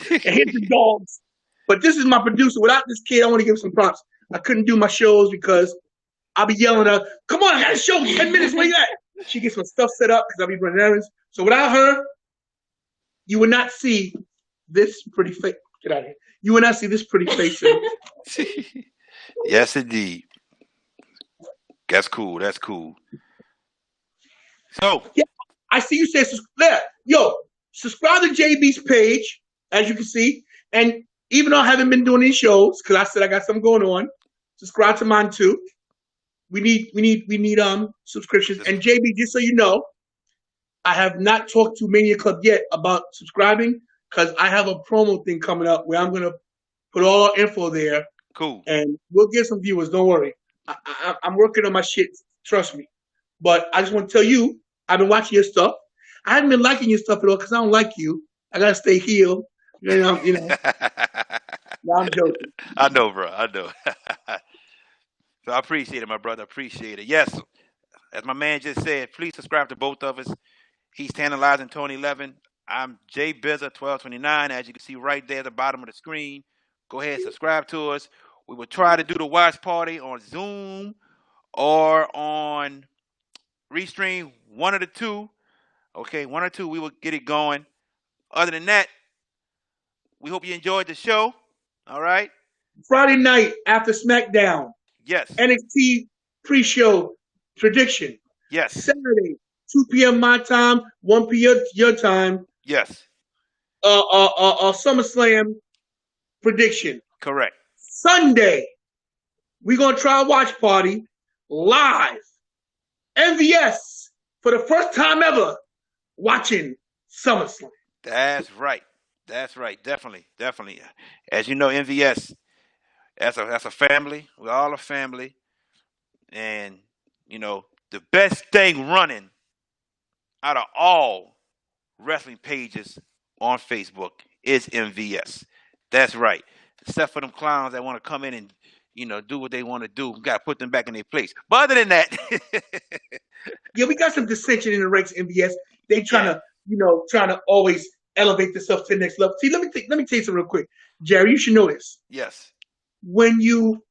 And here's the dogs. But this is my producer. Without this kid, I want to give some props. I couldn't do my shows because I'll be yelling at her, come on, I got a show, 10 minutes, where you at? She gets my stuff set up because I'll be running errands. So without her, you would not see this pretty face. Get out of here. You would not see this pretty face. Yes, indeed. That's cool. So, yeah, I see you say, subscribe to JB's page, as you can see. And even though I haven't been doing these shows, because I said I got something going on, subscribe to mine too. We need subscriptions. And JB, just so you know, I have not talked to Mania Club yet about subscribing because I have a promo thing coming up where I'm gonna put all our info there. Cool. And we'll get some viewers. Don't worry. I'm working on my shit. Trust me. But I just want to tell you, I've been watching your stuff. I haven't been liking your stuff at all because I don't like you. I gotta stay healed. You know. No, I'm joking. I know, bro. I know. So I appreciate it, my brother. I appreciate it. Yes, as my man just said, please subscribe to both of us. He's Tantalizing Tony 11. I'm Jay Bizza 1229. As you can see right there at the bottom of the screen, go ahead and subscribe to us. We will try to do the watch party on Zoom or on Restream, one of the two. Okay, one or two, we will get it going. Other than that, we hope you enjoyed the show. All right? Friday night after Smackdown, Yes. NXT pre-show prediction. Yes. Saturday, 2 p.m. my time, 1 p.m. your time. Yes. SummerSlam prediction. Correct. Sunday, we're gonna try a watch party live. MVS for the first time ever watching SummerSlam. That's right. That's right. Definitely. Definitely. As you know, MVS, that's a family. We're all a family. And, you know, the best thing running out of all wrestling pages on Facebook is MVS. That's right. Except for them clowns that want to come in and, you know, do what they want to do. We got to put them back in their place. But other than that. Yeah, we got some dissension in the ranks of MVS. They trying to always elevate themselves to the next level. See, let me tell you something real quick. Jerry, you should know this. Yes. When you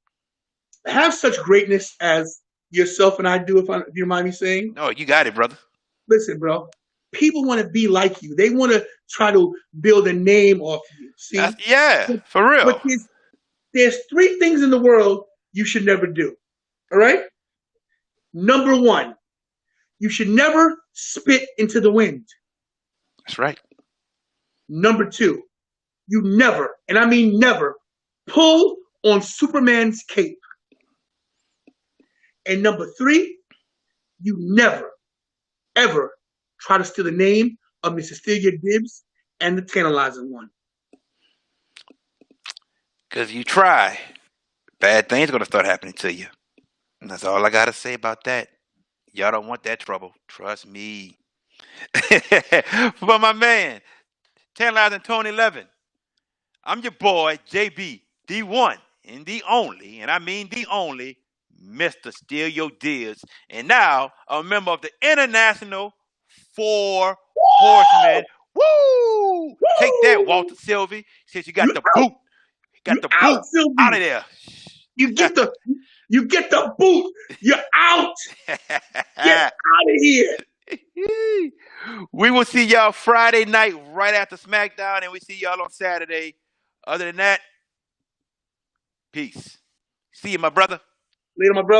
have such greatness as yourself and I do, if you mind me saying. Oh, you got it, brother. Listen, bro. People want to be like you. They want to try to build a name off you. See? For real. But there's three things in the world you should never do. All right? Number one, you should never spit into the wind. That's right. Number two, you never, and I mean never, pull on Superman's cape. And number three, you never, ever try to steal the name of Mr. Steal Your Dibs and the Tantalizing One. Because if you try, bad things are going to start happening to you. And that's all I got to say about that. Y'all don't want that trouble. Trust me. But my man, Tantalizing Tony 11, I'm your boy, JB, the one and the only, and I mean the only, Mr. Steal Your Deals. And now, a member of the International Four Horsemen. Woo! Take that, Walter Sylvie, since you got the boot. Got the boot out of there. You get the boot. You're out. Get out of here. We will see y'all Friday night right after Smackdown, and we see y'all on Saturday. Other than that, peace. See you, my brother. Later, my bro.